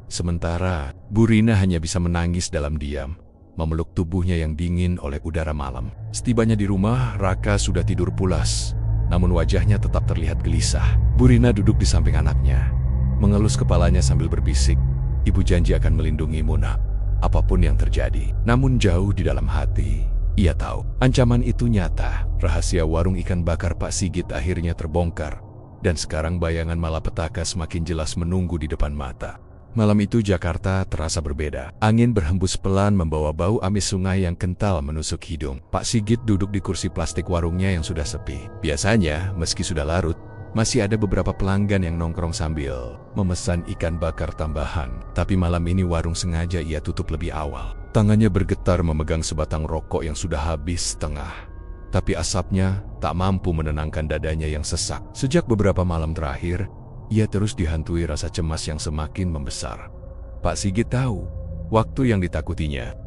Sementara, Bu Rina hanya bisa menangis dalam diam, memeluk tubuhnya yang dingin oleh udara malam. Setibanya di rumah, Raka sudah tidur pulas, namun wajahnya tetap terlihat gelisah. Bu Rina duduk di samping anaknya, mengelus kepalanya sambil berbisik, "Ibu janji akan melindungimu, Nak, apapun yang terjadi." Namun jauh di dalam hati, ia tahu ancaman itu nyata. Rahasia warung ikan bakar Pak Sigit akhirnya terbongkar, dan sekarang bayangan malapetaka semakin jelas menunggu di depan mata. Malam itu Jakarta terasa berbeda. Angin berhembus pelan membawa bau amis sungai yang kental menusuk hidung. Pak Sigit duduk di kursi plastik warungnya yang sudah sepi. Biasanya, meski sudah larut, masih ada beberapa pelanggan yang nongkrong sambil memesan ikan bakar tambahan. Tapi malam ini warung sengaja ia tutup lebih awal. Tangannya bergetar memegang sebatang rokok yang sudah habis setengah. Tapi asapnya tak mampu menenangkan dadanya yang sesak. Sejak beberapa malam terakhir, ia terus dihantui rasa cemas yang semakin membesar. Pak Sigit tahu, waktu yang ditakutinya,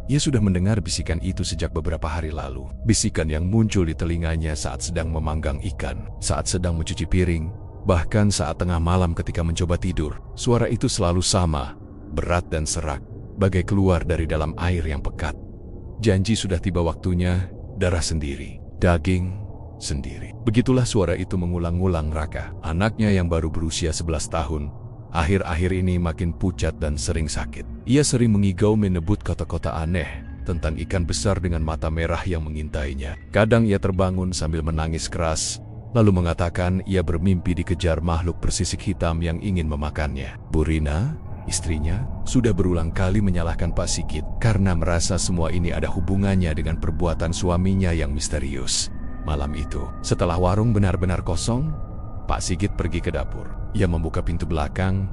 ia sudah mendengar bisikan itu sejak beberapa hari lalu. Bisikan yang muncul di telinganya saat sedang memanggang ikan, saat sedang mencuci piring, bahkan saat tengah malam ketika mencoba tidur. Suara itu selalu sama, berat dan serak, bagai keluar dari dalam air yang pekat. Janji sudah tiba waktunya, darah sendiri, daging sendiri. Begitulah suara itu mengulang-ulang Raka, anaknya yang baru berusia 11 tahun. Akhir-akhir ini makin pucat dan sering sakit. Ia sering mengigau menyebut kata-kata aneh tentang ikan besar dengan mata merah yang mengintainya. Kadang ia terbangun sambil menangis keras, lalu mengatakan ia bermimpi dikejar makhluk bersisik hitam yang ingin memakannya. Bu Rina, istrinya, sudah berulang kali menyalahkan Pak Sigit karena merasa semua ini ada hubungannya dengan perbuatan suaminya yang misterius. Malam itu, setelah warung benar-benar kosong, Pak Sigit pergi ke dapur. Ia membuka pintu belakang,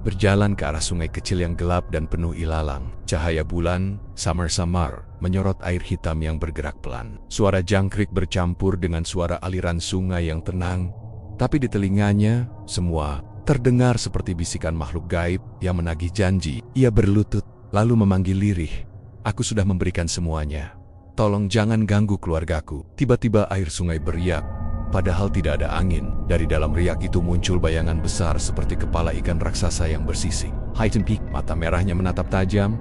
berjalan ke arah sungai kecil yang gelap dan penuh ilalang. Cahaya bulan, samar-samar, menyorot air hitam yang bergerak pelan. Suara jangkrik bercampur dengan suara aliran sungai yang tenang, tapi di telinganya, semua terdengar seperti bisikan makhluk gaib yang menagih janji. Ia berlutut, lalu memanggil lirih, "Aku sudah memberikan semuanya. Tolong jangan ganggu keluargaku." Tiba-tiba air sungai beriak, padahal tidak ada angin. Dari dalam riak itu muncul bayangan besar seperti kepala ikan raksasa yang bersisik. Heighten Peak, mata merahnya menatap tajam,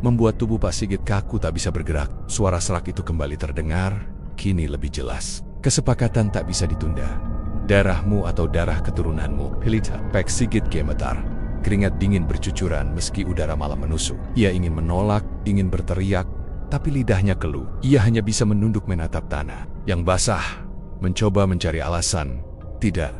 membuat tubuh Pak Sigit kaku tak bisa bergerak. Suara serak itu kembali terdengar, kini lebih jelas. "Kesepakatan tak bisa ditunda. Darahmu atau darah keturunanmu." Pilih. Pak Sigit gemetar. Keringat dingin bercucuran meski udara malam menusuk. Ia ingin menolak, ingin berteriak, tapi lidahnya keluh. Ia hanya bisa menunduk menatap tanah yang basah, mencoba mencari alasan. Tidak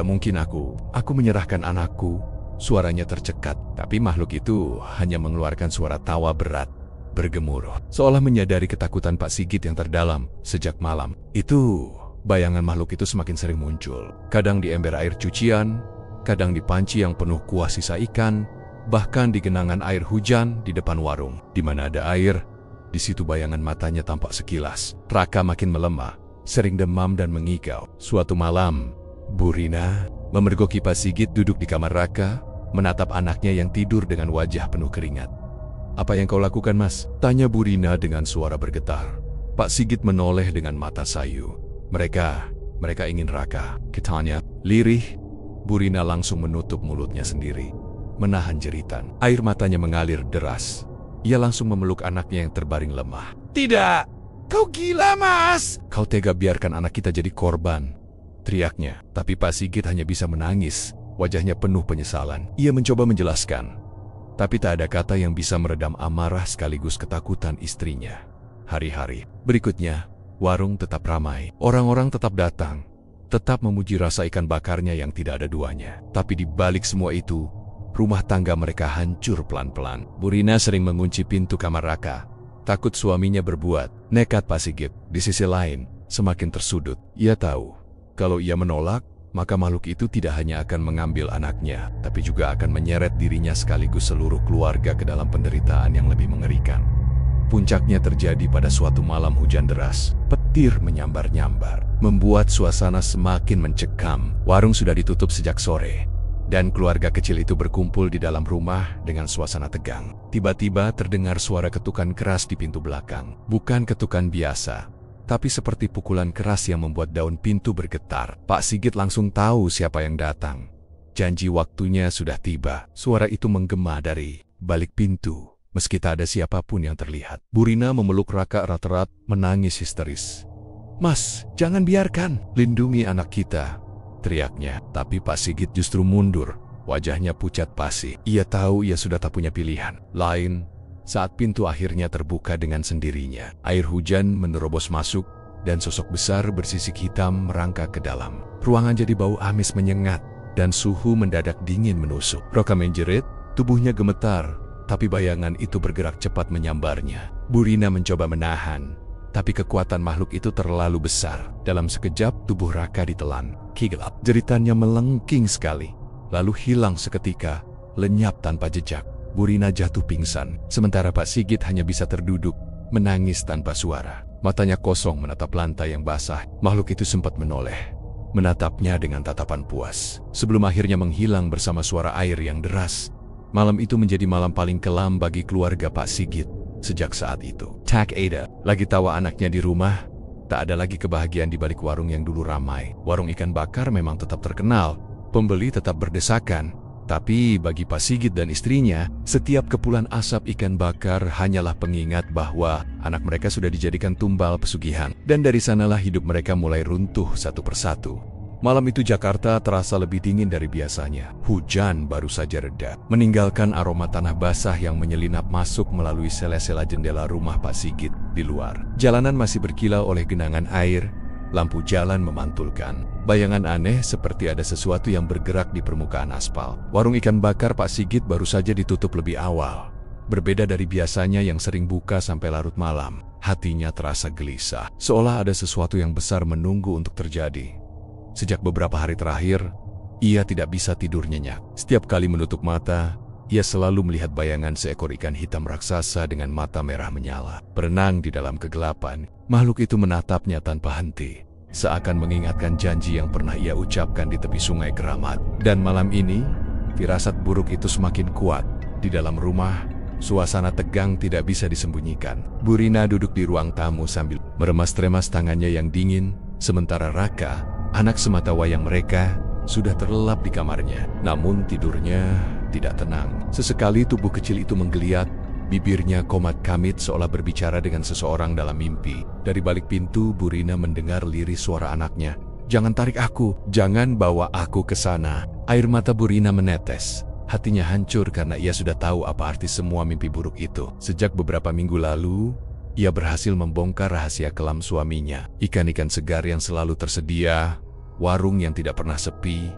mungkin aku menyerahkan anakku." Suaranya tercekat, tapi makhluk itu hanya mengeluarkan suara tawa berat, bergemuruh, seolah menyadari ketakutan Pak Sigit yang terdalam sejak malam itu. Bayangan makhluk itu semakin sering muncul, kadang di ember air cucian, kadang di panci yang penuh kuah sisa ikan, bahkan di genangan air hujan di depan warung. Di mana ada air, di situ bayangan matanya tampak sekilas. Raka makin melemah, sering demam dan mengigau. Suatu malam, Bu Rina memergoki Pak Sigit duduk di kamar Raka, menatap anaknya yang tidur dengan wajah penuh keringat. "Apa yang kau lakukan, Mas?" tanya Bu Rina dengan suara bergetar. Pak Sigit menoleh dengan mata sayu. Mereka ingin Raka, katanya. Lirih, Bu Rina langsung menutup mulutnya sendiri, menahan jeritan. Air matanya mengalir deras. Ia langsung memeluk anaknya yang terbaring lemah. "Tidak! Kau gila, Mas! Kau tega biarkan anak kita jadi korban," teriaknya. Tapi Pak Sigit hanya bisa menangis, wajahnya penuh penyesalan. Ia mencoba menjelaskan, tapi tak ada kata yang bisa meredam amarah sekaligus ketakutan istrinya. Hari-hari berikutnya, warung tetap ramai. Orang-orang tetap datang, tetap memuji rasa ikan bakarnya yang tidak ada duanya. Tapi di balik semua itu, rumah tangga mereka hancur pelan-pelan. Bu Rina sering mengunci pintu kamar Raka, takut suaminya berbuat nekat. Pak Sigit, di sisi lain, semakin tersudut. Ia tahu, kalau ia menolak, maka makhluk itu tidak hanya akan mengambil anaknya, tapi juga akan menyeret dirinya sekaligus seluruh keluarga ke dalam penderitaan yang lebih mengerikan. Puncaknya terjadi pada suatu malam hujan deras. Petir menyambar-nyambar, membuat suasana semakin mencekam. Warung sudah ditutup sejak sore, dan keluarga kecil itu berkumpul di dalam rumah dengan suasana tegang. Tiba-tiba terdengar suara ketukan keras di pintu belakang. Bukan ketukan biasa, tapi seperti pukulan keras yang membuat daun pintu bergetar. Pak Sigit langsung tahu siapa yang datang. Janji waktunya sudah tiba. Suara itu menggema dari balik pintu, meski tak ada siapapun yang terlihat. Bu Rina memeluk Raka erat-erat, menangis histeris. "Mas, jangan biarkan, lindungi anak kita," teriaknya. Tapi Pak Sigit justru mundur, wajahnya pucat pasi. Ia tahu ia sudah tak punya pilihan lain. Saat pintu akhirnya terbuka dengan sendirinya, air hujan menerobos masuk, dan sosok besar bersisik hitam merangkak ke dalam. Ruangan jadi bau amis menyengat, dan suhu mendadak dingin menusuk. Raka menjerit, tubuhnya gemetar, tapi bayangan itu bergerak cepat menyambarnya. Bu Rina mencoba menahan, tapi kekuatan makhluk itu terlalu besar. Dalam sekejap, tubuh Raka ditelan. Kigelap, jeritannya melengking sekali, lalu hilang seketika, lenyap tanpa jejak. Bu Rina jatuh pingsan, sementara Pak Sigit hanya bisa terduduk, menangis tanpa suara. Matanya kosong menatap lantai yang basah. Makhluk itu sempat menoleh, menatapnya dengan tatapan puas, sebelum akhirnya menghilang bersama suara air yang deras. Malam itu menjadi malam paling kelam bagi keluarga Pak Sigit. Sejak saat itu, Tak Ada lagi tawa anaknya di rumah. Tak ada lagi kebahagiaan di balik warung yang dulu ramai. Warung ikan bakar memang tetap terkenal, pembeli tetap berdesakan. Tapi bagi Pak Sigit dan istrinya, setiap kepulan asap ikan bakar hanyalah pengingat bahwa anak mereka sudah dijadikan tumbal pesugihan. Dan dari sanalah hidup mereka mulai runtuh satu persatu. Malam itu Jakarta terasa lebih dingin dari biasanya. Hujan baru saja reda, meninggalkan aroma tanah basah yang menyelinap masuk melalui sela-sela jendela rumah Pak Sigit di luar. Jalanan masih berkilau oleh genangan air, lampu jalan memantulkan. Bayangan aneh seperti ada sesuatu yang bergerak di permukaan aspal. Warung ikan bakar Pak Sigit baru saja ditutup lebih awal. Berbeda dari biasanya yang sering buka sampai larut malam, hatinya terasa gelisah, seolah ada sesuatu yang besar menunggu untuk terjadi. Sejak beberapa hari terakhir, ia tidak bisa tidur nyenyak. Setiap kali menutup mata, ia selalu melihat bayangan seekor ikan hitam raksasa dengan mata merah menyala, berenang di dalam kegelapan. Makhluk itu menatapnya tanpa henti, seakan mengingatkan janji yang pernah ia ucapkan di tepi sungai Keramat. Dan malam ini, firasat buruk itu semakin kuat. Di dalam rumah, suasana tegang tidak bisa disembunyikan. Bu Rina duduk di ruang tamu sambil meremas-remas tangannya yang dingin, sementara Raka, anak sematawayang mereka, sudah terlelap di kamarnya. Namun tidurnya tidak tenang. Sesekali tubuh kecil itu menggeliat, bibirnya komat kamit seolah berbicara dengan seseorang dalam mimpi. Dari balik pintu, Bu Rina mendengar lirih suara anaknya. "Jangan tarik aku, jangan bawa aku ke sana." Air mata Bu Rina menetes. Hatinya hancur karena ia sudah tahu apa arti semua mimpi buruk itu. Sejak beberapa minggu lalu, ia berhasil membongkar rahasia kelam suaminya. Ikan-ikan segar yang selalu tersedia, warung yang tidak pernah sepi,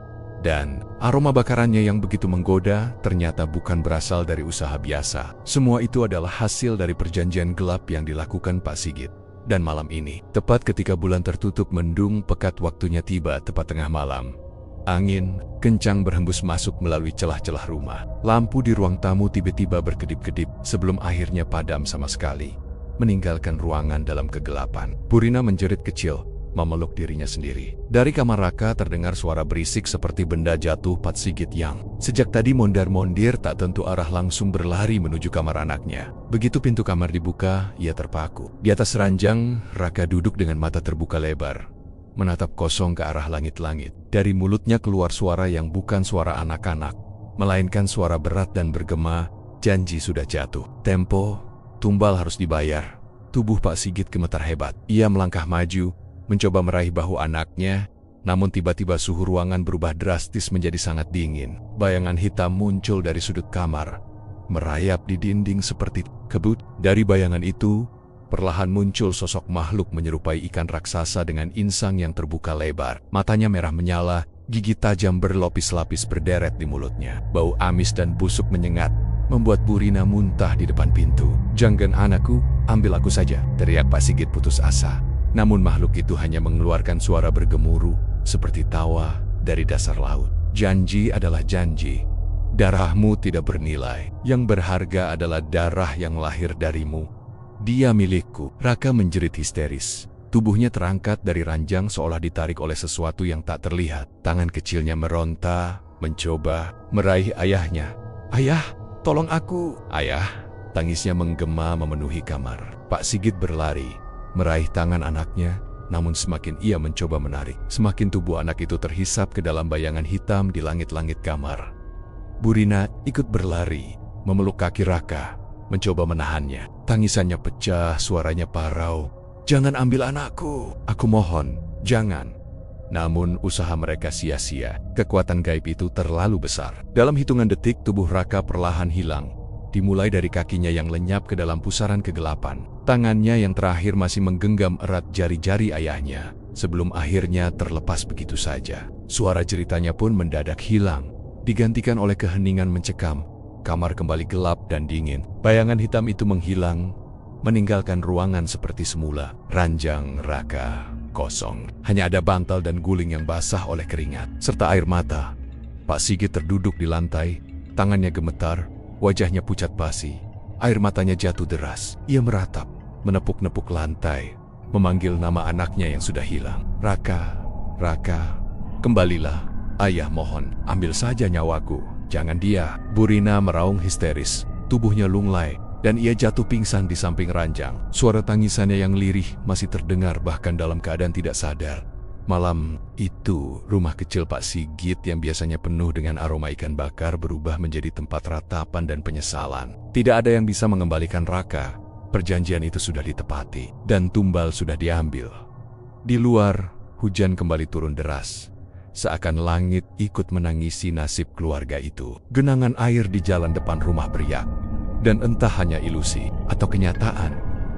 dan aroma bakarannya yang begitu menggoda ternyata bukan berasal dari usaha biasa. Semua itu adalah hasil dari perjanjian gelap yang dilakukan Pak Sigit. Dan malam ini, tepat ketika bulan tertutup mendung pekat, waktunya tiba tepat tengah malam. Angin kencang berhembus masuk melalui celah-celah rumah. Lampu di ruang tamu tiba-tiba berkedip-kedip sebelum akhirnya padam sama sekali, meninggalkan ruangan dalam kegelapan. Bu Rina menjerit kecil, memeluk dirinya sendiri. Dari kamar Raka terdengar suara berisik seperti benda jatuh. Pak Sigit yang sejak tadi mondar-mondir tak tentu arah langsung berlari menuju kamar anaknya. Begitu pintu kamar dibuka, ia terpaku. Di atas ranjang, Raka duduk dengan mata terbuka lebar, menatap kosong ke arah langit-langit. Dari mulutnya keluar suara yang bukan suara anak-anak, melainkan suara berat dan bergema, janji sudah jatuh. Tempo, tumbal harus dibayar. Tubuh Pak Sigit gemetar hebat. Ia melangkah maju, mencoba meraih bahu anaknya, namun tiba-tiba suhu ruangan berubah drastis menjadi sangat dingin. Bayangan hitam muncul dari sudut kamar, merayap di dinding seperti kebut. Dari bayangan itu, perlahan muncul sosok makhluk menyerupai ikan raksasa dengan insang yang terbuka lebar. Matanya merah menyala, gigi tajam berlapis-lapis berderet di mulutnya. Bau amis dan busuk menyengat, membuat Bu Rina muntah di depan pintu. "Jangan anakku, ambil aku saja," teriak Pak Sigit putus asa. Namun makhluk itu hanya mengeluarkan suara bergemuruh seperti tawa dari dasar laut. "Janji adalah janji. Darahmu tidak bernilai. Yang berharga adalah darah yang lahir darimu. Dia milikku." Raka menjerit histeris. Tubuhnya terangkat dari ranjang seolah ditarik oleh sesuatu yang tak terlihat. Tangan kecilnya meronta, mencoba meraih ayahnya. "Ayah, tolong aku!" "Ayah!" Tangisnya menggema memenuhi kamar. Pak Sigit berlari, meraih tangan anaknya, namun semakin ia mencoba menarik, semakin tubuh anak itu terhisap ke dalam bayangan hitam di langit-langit kamar. Bu Rina ikut berlari, memeluk kaki Raka, mencoba menahannya. Tangisannya pecah, suaranya parau. "Jangan ambil anakku, aku mohon, jangan." Namun usaha mereka sia-sia. Kekuatan gaib itu terlalu besar. Dalam hitungan detik tubuh Raka perlahan hilang. Dimulai dari kakinya yang lenyap ke dalam pusaran kegelapan. Tangannya yang terakhir masih menggenggam erat jari-jari ayahnya, sebelum akhirnya terlepas begitu saja. Suara jeritanya pun mendadak hilang, digantikan oleh keheningan mencekam. Kamar kembali gelap dan dingin. Bayangan hitam itu menghilang, meninggalkan ruangan seperti semula. Ranjang Raka kosong. Hanya ada bantal dan guling yang basah oleh keringat, serta air mata. Pak Sigit terduduk di lantai, tangannya gemetar, wajahnya pucat basi. Air matanya jatuh deras. Ia meratap, menepuk-nepuk lantai, memanggil nama anaknya yang sudah hilang. "Raka, Raka, kembalilah. Ayah mohon, ambil saja nyawaku. Jangan dia." Bu Rina meraung histeris, tubuhnya lunglai, dan ia jatuh pingsan di samping ranjang. Suara tangisannya yang lirih masih terdengar bahkan dalam keadaan tidak sadar. Malam itu, rumah kecil Pak Sigit yang biasanya penuh dengan aroma ikan bakar berubah menjadi tempat ratapan dan penyesalan. Tidak ada yang bisa mengembalikan Raka. Perjanjian itu sudah ditepati, dan tumbal sudah diambil. Di luar, hujan kembali turun deras, seakan langit ikut menangisi nasib keluarga itu. Genangan air di jalan depan rumah beriak. Dan entah hanya ilusi atau kenyataan,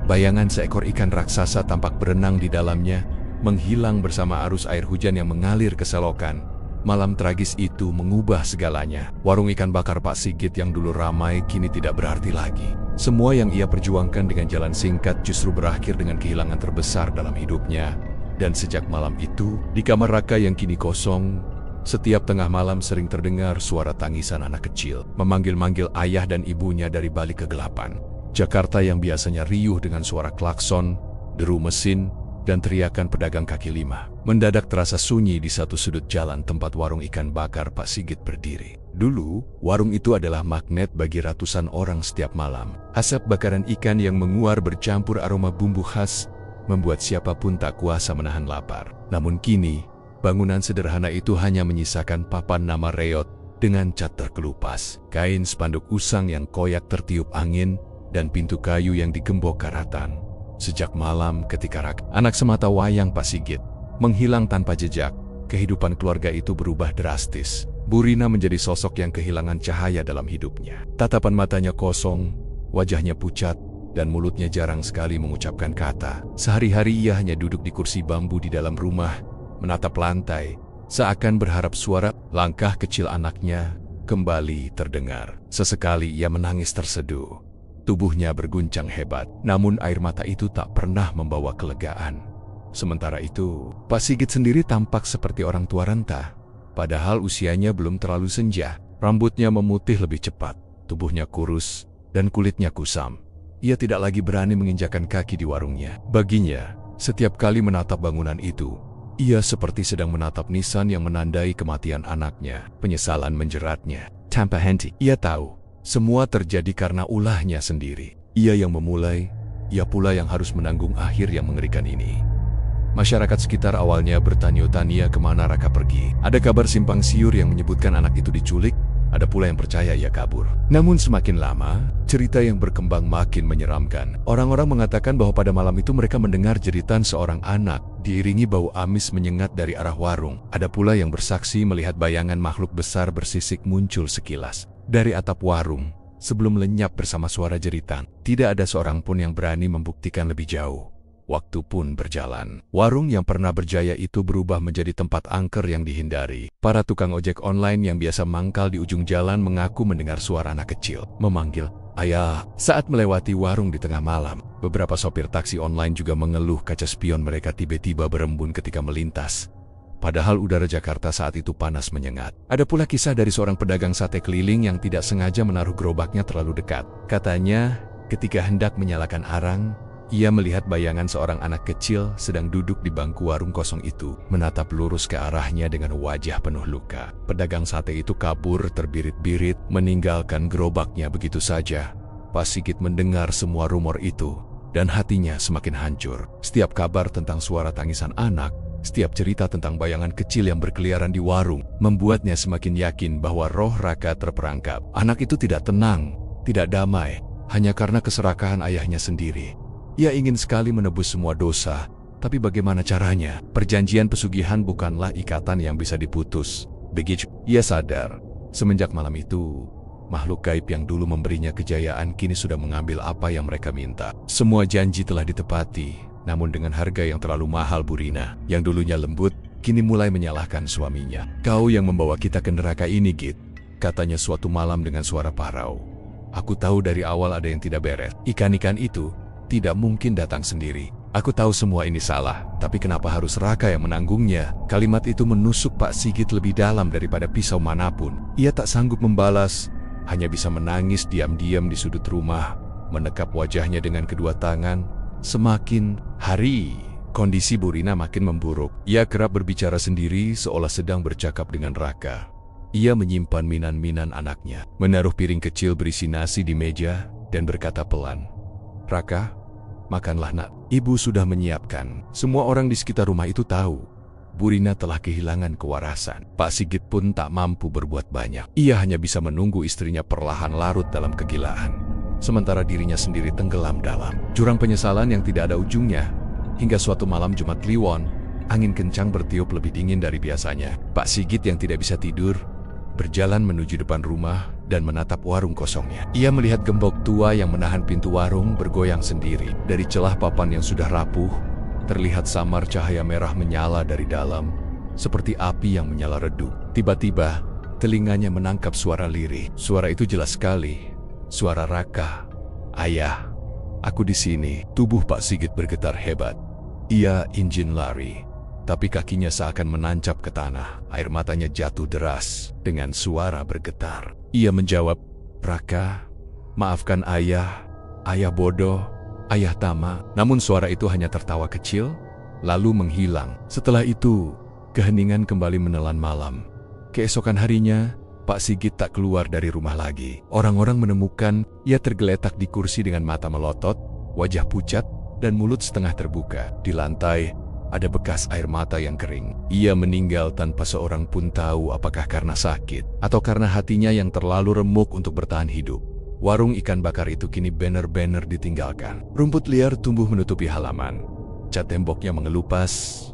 bayangan seekor ikan raksasa tampak berenang di dalamnya, menghilang bersama arus air hujan yang mengalir ke selokan. Malam tragis itu mengubah segalanya. Warung ikan bakar Pak Sigit yang dulu ramai kini tidak berarti lagi. Semua yang ia perjuangkan dengan jalan singkat justru berakhir dengan kehilangan terbesar dalam hidupnya. Dan sejak malam itu, di kamar Raka yang kini kosong, setiap tengah malam sering terdengar suara tangisan anak kecil, memanggil-manggil ayah dan ibunya dari balik kegelapan. Jakarta yang biasanya riuh dengan suara klakson, deru mesin, dan teriakan pedagang kaki lima, mendadak terasa sunyi di satu sudut jalan tempat warung ikan bakar Pak Sigit berdiri. Dulu, warung itu adalah magnet bagi ratusan orang setiap malam. Asap bakaran ikan yang menguar bercampur aroma bumbu khas, membuat siapapun tak kuasa menahan lapar. Namun kini, bangunan sederhana itu hanya menyisakan papan nama reot dengan cat terkelupas, kain spanduk usang yang koyak tertiup angin, dan pintu kayu yang digembok karatan. Sejak malam ketika Raka, anak semata wayang Pak Sigit, menghilang tanpa jejak, kehidupan keluarga itu berubah drastis. Bu Rina menjadi sosok yang kehilangan cahaya dalam hidupnya. Tatapan matanya kosong, wajahnya pucat, dan mulutnya jarang sekali mengucapkan kata. Sehari-hari ia hanya duduk di kursi bambu di dalam rumah, menatap lantai, seakan berharap suara langkah kecil anaknya kembali terdengar. Sesekali ia menangis terseduh. Tubuhnya berguncang hebat, namun air mata itu tak pernah membawa kelegaan. Sementara itu, Pak Sigit sendiri tampak seperti orang tua renta. Padahal usianya belum terlalu senja. Rambutnya memutih lebih cepat, tubuhnya kurus, dan kulitnya kusam. Ia tidak lagi berani menginjakan kaki di warungnya. Baginya, Setiap kali menatap bangunan itu, ia seperti sedang menatap nisan yang menandai kematian anaknya. Penyesalan menjeratnya. Tanpa henti, ia tahu semua terjadi karena ulahnya sendiri. Ia yang memulai, ia pula yang harus menanggung akhir yang mengerikan ini. Masyarakat sekitar awalnya bertanya-tanya kemana Raka pergi. Ada kabar simpang siur yang menyebutkan anak itu diculik, ada pula yang percaya ia kabur. Namun semakin lama, cerita yang berkembang makin menyeramkan. Orang-orang mengatakan bahwa pada malam itu mereka mendengar jeritan seorang anak, diiringi bau amis menyengat dari arah warung. Ada pula yang bersaksi melihat bayangan makhluk besar bersisik muncul sekilas dari atap warung. Sebelum lenyap bersama suara jeritan, tidak ada seorang pun yang berani membuktikan lebih jauh. Waktu pun berjalan. Warung yang pernah berjaya itu berubah menjadi tempat angker yang dihindari. Para tukang ojek online yang biasa mangkal di ujung jalan mengaku mendengar suara anak kecil memanggil, "Ayah," saat melewati warung di tengah malam. Beberapa sopir taksi online juga mengeluh kaca spion mereka tiba-tiba berembun ketika melintas. Padahal udara Jakarta saat itu panas menyengat. Ada pula kisah dari seorang pedagang sate keliling yang tidak sengaja menaruh gerobaknya terlalu dekat. Katanya, ketika hendak menyalakan arang, ia melihat bayangan seorang anak kecil sedang duduk di bangku warung kosong itu, menatap lurus ke arahnya dengan wajah penuh luka. Pedagang sate itu kabur terbirit-birit, meninggalkan gerobaknya begitu saja. Pak Sigit mendengar semua rumor itu, dan hatinya semakin hancur. Setiap kabar tentang suara tangisan anak, setiap cerita tentang bayangan kecil yang berkeliaran di warung, membuatnya semakin yakin bahwa roh Raka terperangkap. Anak itu tidak tenang, tidak damai, hanya karena keserakahan ayahnya sendiri. Ia ingin sekali menebus semua dosa, tapi bagaimana caranya? Perjanjian pesugihan bukanlah ikatan yang bisa diputus. Begitu ia sadar, semenjak malam itu, makhluk gaib yang dulu memberinya kejayaan kini sudah mengambil apa yang mereka minta. Semua janji telah ditepati, namun dengan harga yang terlalu mahal. Burina, yang dulunya lembut, kini mulai menyalahkan suaminya. "Kau yang membawa kita ke neraka ini, Git," katanya suatu malam dengan suara parau. "Aku tahu dari awal ada yang tidak beres. Ikan-ikan itu tidak mungkin datang sendiri. Aku tahu semua ini salah, tapi kenapa harus Raka yang menanggungnya?" Kalimat itu menusuk Pak Sigit lebih dalam daripada pisau manapun. Ia tak sanggup membalas, hanya bisa menangis diam-diam di sudut rumah, menekap wajahnya dengan kedua tangan. Semakin hari, kondisi Burina makin memburuk. Ia kerap berbicara sendiri seolah sedang bercakap dengan Raka. Ia menyimpan minan-minan anaknya, menaruh piring kecil berisi nasi di meja, dan berkata pelan, "Raka, makanlah nak, ibu sudah menyiapkan." Semua orang di sekitar rumah itu tahu, Burina telah kehilangan kewarasan. Pak Sigit pun tak mampu berbuat banyak. Ia hanya bisa menunggu istrinya perlahan larut dalam kegilaan, sementara dirinya sendiri tenggelam dalam jurang penyesalan yang tidak ada ujungnya. Hingga suatu malam Jumat Kliwon, angin kencang bertiup lebih dingin dari biasanya. Pak Sigit yang tidak bisa tidur, berjalan menuju depan rumah dan menatap warung kosongnya. Ia melihat gembok tua yang menahan pintu warung bergoyang sendiri. Dari celah papan yang sudah rapuh, terlihat samar cahaya merah menyala dari dalam, seperti api yang menyala redup. Tiba-tiba, telinganya menangkap suara lirih. Suara itu jelas sekali. Suara Raka. "Ayah, aku di sini." Tubuh Pak Sigit bergetar hebat. Ia ingin lari, tapi kakinya seakan menancap ke tanah. Air matanya jatuh deras. Dengan suara bergetar, ia menjawab, "Raka, maafkan ayah. Ayah bodoh, ayah tamak." Namun suara itu hanya tertawa kecil, lalu menghilang. Setelah itu, keheningan kembali menelan malam. Keesokan harinya, Pak Sigit tak keluar dari rumah lagi. Orang-orang menemukan ia tergeletak di kursi dengan mata melotot, wajah pucat, dan mulut setengah terbuka. Di lantai, ada bekas air mata yang kering. Ia meninggal tanpa seorang pun tahu apakah karena sakit atau karena hatinya yang terlalu remuk untuk bertahan hidup. Warung ikan bakar itu kini benar-benar ditinggalkan. Rumput liar tumbuh menutupi halaman. Cat temboknya mengelupas,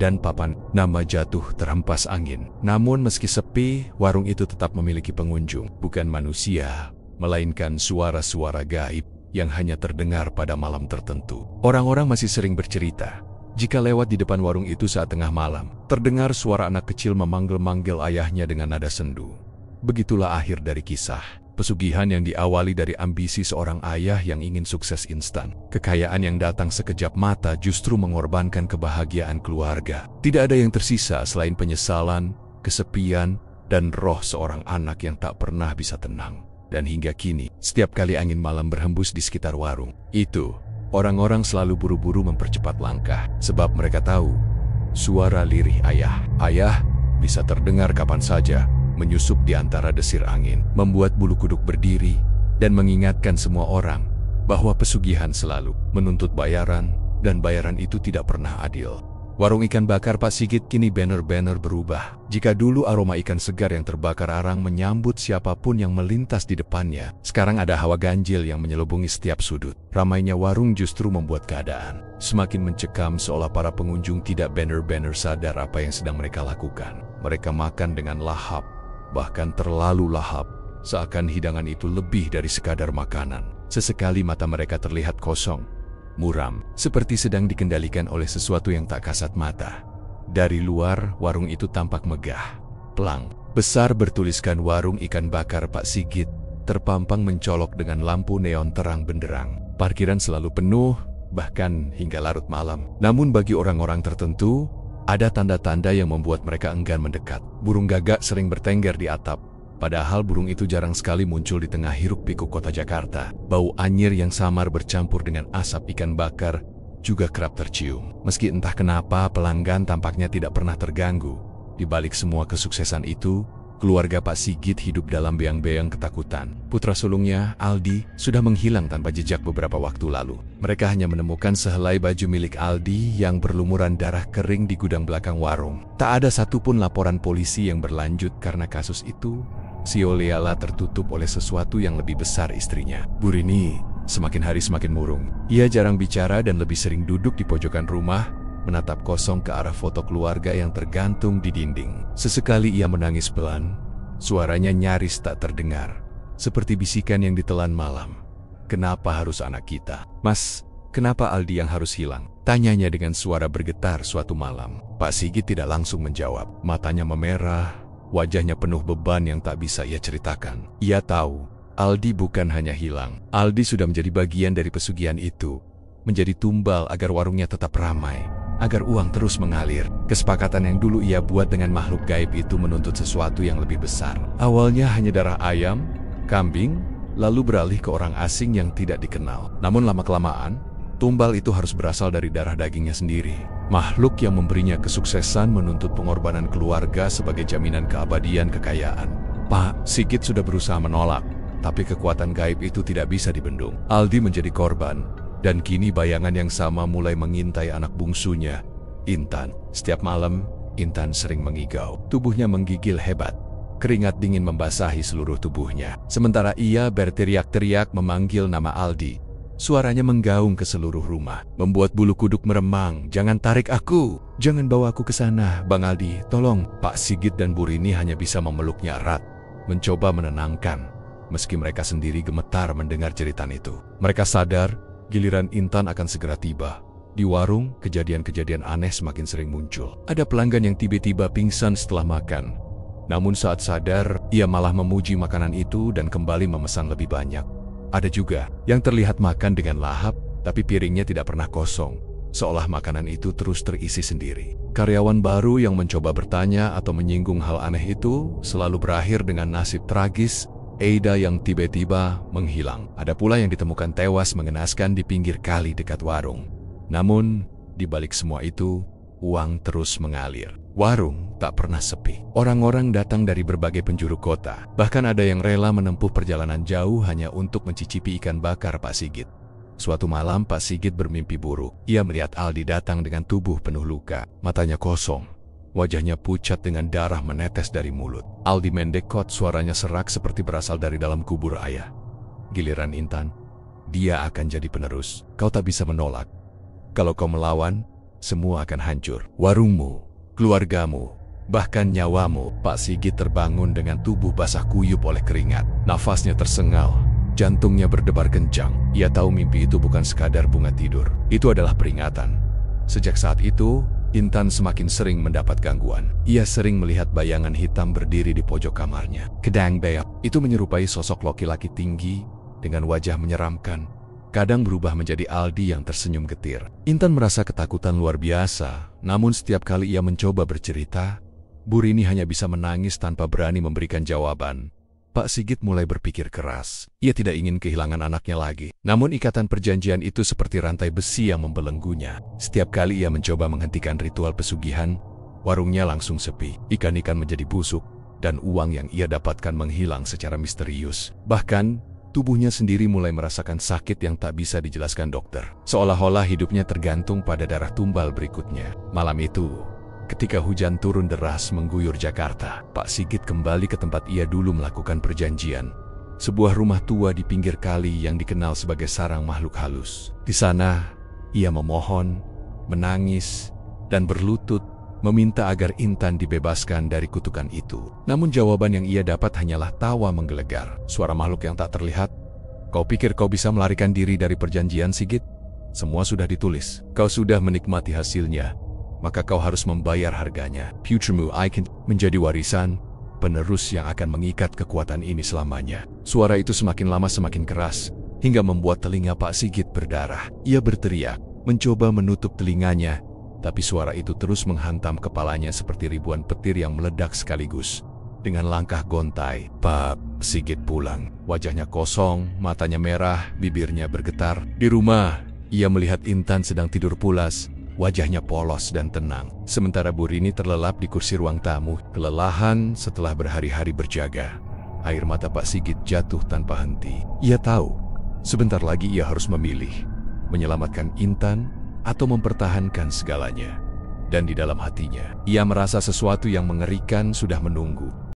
dan papan nama jatuh terhempas angin. Namun meski sepi, warung itu tetap memiliki pengunjung. Bukan manusia, melainkan suara-suara gaib yang hanya terdengar pada malam tertentu. Orang-orang masih sering bercerita, jika lewat di depan warung itu saat tengah malam, terdengar suara anak kecil memanggil-manggil ayahnya dengan nada sendu. Begitulah akhir dari kisah pesugihan yang diawali dari ambisi seorang ayah yang ingin sukses instan. Kekayaan yang datang sekejap mata justru mengorbankan kebahagiaan keluarga. Tidak ada yang tersisa selain penyesalan, kesepian, dan roh seorang anak yang tak pernah bisa tenang. Dan hingga kini, setiap kali angin malam berhembus di sekitar warung itu, Orang-orang selalu buru-buru mempercepat langkah, sebab mereka tahu suara lirih ayah bisa terdengar kapan saja, menyusup di antara desir angin, membuat bulu kuduk berdiri, dan mengingatkan semua orang bahwa pesugihan selalu menuntut bayaran, dan bayaran itu tidak pernah adil. Warung ikan bakar Pak Sigit kini benar-benar berubah. Jika dulu aroma ikan segar yang terbakar arang menyambut siapapun yang melintas di depannya, sekarang ada hawa ganjil yang menyelubungi setiap sudut. Ramainya warung justru membuat keadaan semakin mencekam, seolah para pengunjung tidak benar-benar sadar apa yang sedang mereka lakukan. Mereka makan dengan lahap, bahkan terlalu lahap, seakan hidangan itu lebih dari sekadar makanan. Sesekali mata mereka terlihat kosong, muram, seperti sedang dikendalikan oleh sesuatu yang tak kasat mata. Dari luar, warung itu tampak megah. Pelang besar bertuliskan Warung Ikan Bakar Pak Sigit terpampang mencolok dengan lampu neon terang benderang. Parkiran selalu penuh, bahkan hingga larut malam. Namun bagi orang-orang tertentu, ada tanda-tanda yang membuat mereka enggan mendekat. Burung gagak sering bertengger di atap, padahal burung itu jarang sekali muncul di tengah hiruk-pikuk kota Jakarta. Bau anyir yang samar bercampur dengan asap ikan bakar juga kerap tercium. Meski entah kenapa pelanggan tampaknya tidak pernah terganggu. Di balik semua kesuksesan itu, keluarga Pak Sigit hidup dalam beang-beang ketakutan. Putra sulungnya, Aldi, sudah menghilang tanpa jejak beberapa waktu lalu. Mereka hanya menemukan sehelai baju milik Aldi yang berlumuran darah kering di gudang belakang warung. Tak ada satupun laporan polisi yang berlanjut karena kasus itu sia-sia tertutup oleh sesuatu yang lebih besar, istrinya. Bu Rini semakin hari semakin murung. Ia jarang bicara dan lebih sering duduk di pojokan rumah, menatap kosong ke arah foto keluarga yang tergantung di dinding. Sesekali ia menangis pelan, suaranya nyaris tak terdengar, seperti bisikan yang ditelan malam. Kenapa harus anak kita? Mas, kenapa Aldi yang harus hilang? Tanyanya dengan suara bergetar suatu malam. Pak Sigit tidak langsung menjawab. Matanya memerah, wajahnya penuh beban yang tak bisa ia ceritakan. Ia tahu, Aldi bukan hanya hilang. Aldi sudah menjadi bagian dari pesugihan itu, menjadi tumbal agar warungnya tetap ramai, agar uang terus mengalir. Kesepakatan yang dulu ia buat dengan makhluk gaib itu menuntut sesuatu yang lebih besar. Awalnya hanya darah ayam, kambing, lalu beralih ke orang asing yang tidak dikenal. Namun lama-kelamaan, tumbal itu harus berasal dari darah dagingnya sendiri. Makhluk yang memberinya kesuksesan menuntut pengorbanan keluarga sebagai jaminan keabadian kekayaan. Pak Sigit sudah berusaha menolak, tapi kekuatan gaib itu tidak bisa dibendung. Aldi menjadi korban, dan kini bayangan yang sama mulai mengintai anak bungsunya, Intan. Setiap malam, Intan sering mengigau. Tubuhnya menggigil hebat. Keringat dingin membasahi seluruh tubuhnya. Sementara ia berteriak-teriak memanggil nama Aldi. Suaranya menggaung ke seluruh rumah, membuat bulu kuduk meremang. Jangan tarik aku, jangan bawa aku ke sana, Bang Aldi, tolong. Pak Sigit dan Bu Rini hanya bisa memeluknya erat, mencoba menenangkan, meski mereka sendiri gemetar mendengar jeritan itu. Mereka sadar, giliran Intan akan segera tiba. Di warung, kejadian-kejadian aneh semakin sering muncul. Ada pelanggan yang tiba-tiba pingsan setelah makan. Namun saat sadar, ia malah memuji makanan itu dan kembali memesan lebih banyak. Ada juga yang terlihat makan dengan lahap, tapi piringnya tidak pernah kosong, seolah makanan itu terus terisi sendiri. Karyawan baru yang mencoba bertanya atau menyinggung hal aneh itu selalu berakhir dengan nasib tragis. Eida yang tiba-tiba menghilang. Ada pula yang ditemukan tewas mengenaskan di pinggir kali dekat warung. Namun, di balik semua itu, uang terus mengalir. Warung tak pernah sepi. Orang-orang datang dari berbagai penjuru kota. Bahkan ada yang rela menempuh perjalanan jauh hanya untuk mencicipi ikan bakar Pak Sigit. Suatu malam Pak Sigit bermimpi buruk. Ia melihat Aldi datang dengan tubuh penuh luka. Matanya kosong. Wajahnya pucat dengan darah menetes dari mulut. Aldi mendekot, suaranya serak seperti berasal dari dalam kubur ayah. Giliran Intan, dia akan jadi penerus. Kau tak bisa menolak. Kalau kau melawan, semua akan hancur. Warungmu, keluargamu, bahkan nyawamu. Pak Sigit terbangun dengan tubuh basah kuyup oleh keringat. Nafasnya tersengal, jantungnya berdebar kencang. Ia tahu mimpi itu bukan sekadar bunga tidur. Itu adalah peringatan. Sejak saat itu, Intan semakin sering mendapat gangguan. Ia sering melihat bayangan hitam berdiri di pojok kamarnya. Kedang beak itu menyerupai sosok laki-laki tinggi dengan wajah menyeramkan. Kadang berubah menjadi Aldi yang tersenyum getir. Intan merasa ketakutan luar biasa, namun setiap kali ia mencoba bercerita, Bu Rini hanya bisa menangis tanpa berani memberikan jawaban. Pak Sigit mulai berpikir keras. Ia tidak ingin kehilangan anaknya lagi. Namun ikatan perjanjian itu seperti rantai besi yang membelenggunya. Setiap kali ia mencoba menghentikan ritual pesugihan, warungnya langsung sepi. Ikan-ikan menjadi busuk, dan uang yang ia dapatkan menghilang secara misterius. Bahkan, tubuhnya sendiri mulai merasakan sakit yang tak bisa dijelaskan dokter. Seolah-olah hidupnya tergantung pada darah tumbal berikutnya. Malam itu, ketika hujan turun deras mengguyur Jakarta, Pak Sigit kembali ke tempat ia dulu melakukan perjanjian. Sebuah rumah tua di pinggir kali yang dikenal sebagai sarang makhluk halus. Di sana, ia memohon, menangis, dan berlutut, meminta agar Intan dibebaskan dari kutukan itu. Namun jawaban yang ia dapat hanyalah tawa menggelegar. Suara makhluk yang tak terlihat, "Kau pikir kau bisa melarikan diri dari perjanjian, Sigit? Semua sudah ditulis. Kau sudah menikmati hasilnya, maka kau harus membayar harganya. Futuremu akan menjadi warisan, penerus yang akan mengikat kekuatan ini selamanya." Suara itu semakin lama semakin keras, hingga membuat telinga Pak Sigit berdarah. Ia berteriak, mencoba menutup telinganya, tapi suara itu terus menghantam kepalanya seperti ribuan petir yang meledak sekaligus. Dengan langkah gontai, Pak Sigit pulang. Wajahnya kosong, matanya merah, bibirnya bergetar. Di rumah, ia melihat Intan sedang tidur pulas. Wajahnya polos dan tenang, sementara Bu Rini terlelap di kursi ruang tamu, kelelahan setelah berhari-hari berjaga. Air mata Pak Sigit jatuh tanpa henti. Ia tahu, sebentar lagi ia harus memilih, menyelamatkan Intan atau mempertahankan segalanya. Dan di dalam hatinya, ia merasa sesuatu yang mengerikan sudah menunggu.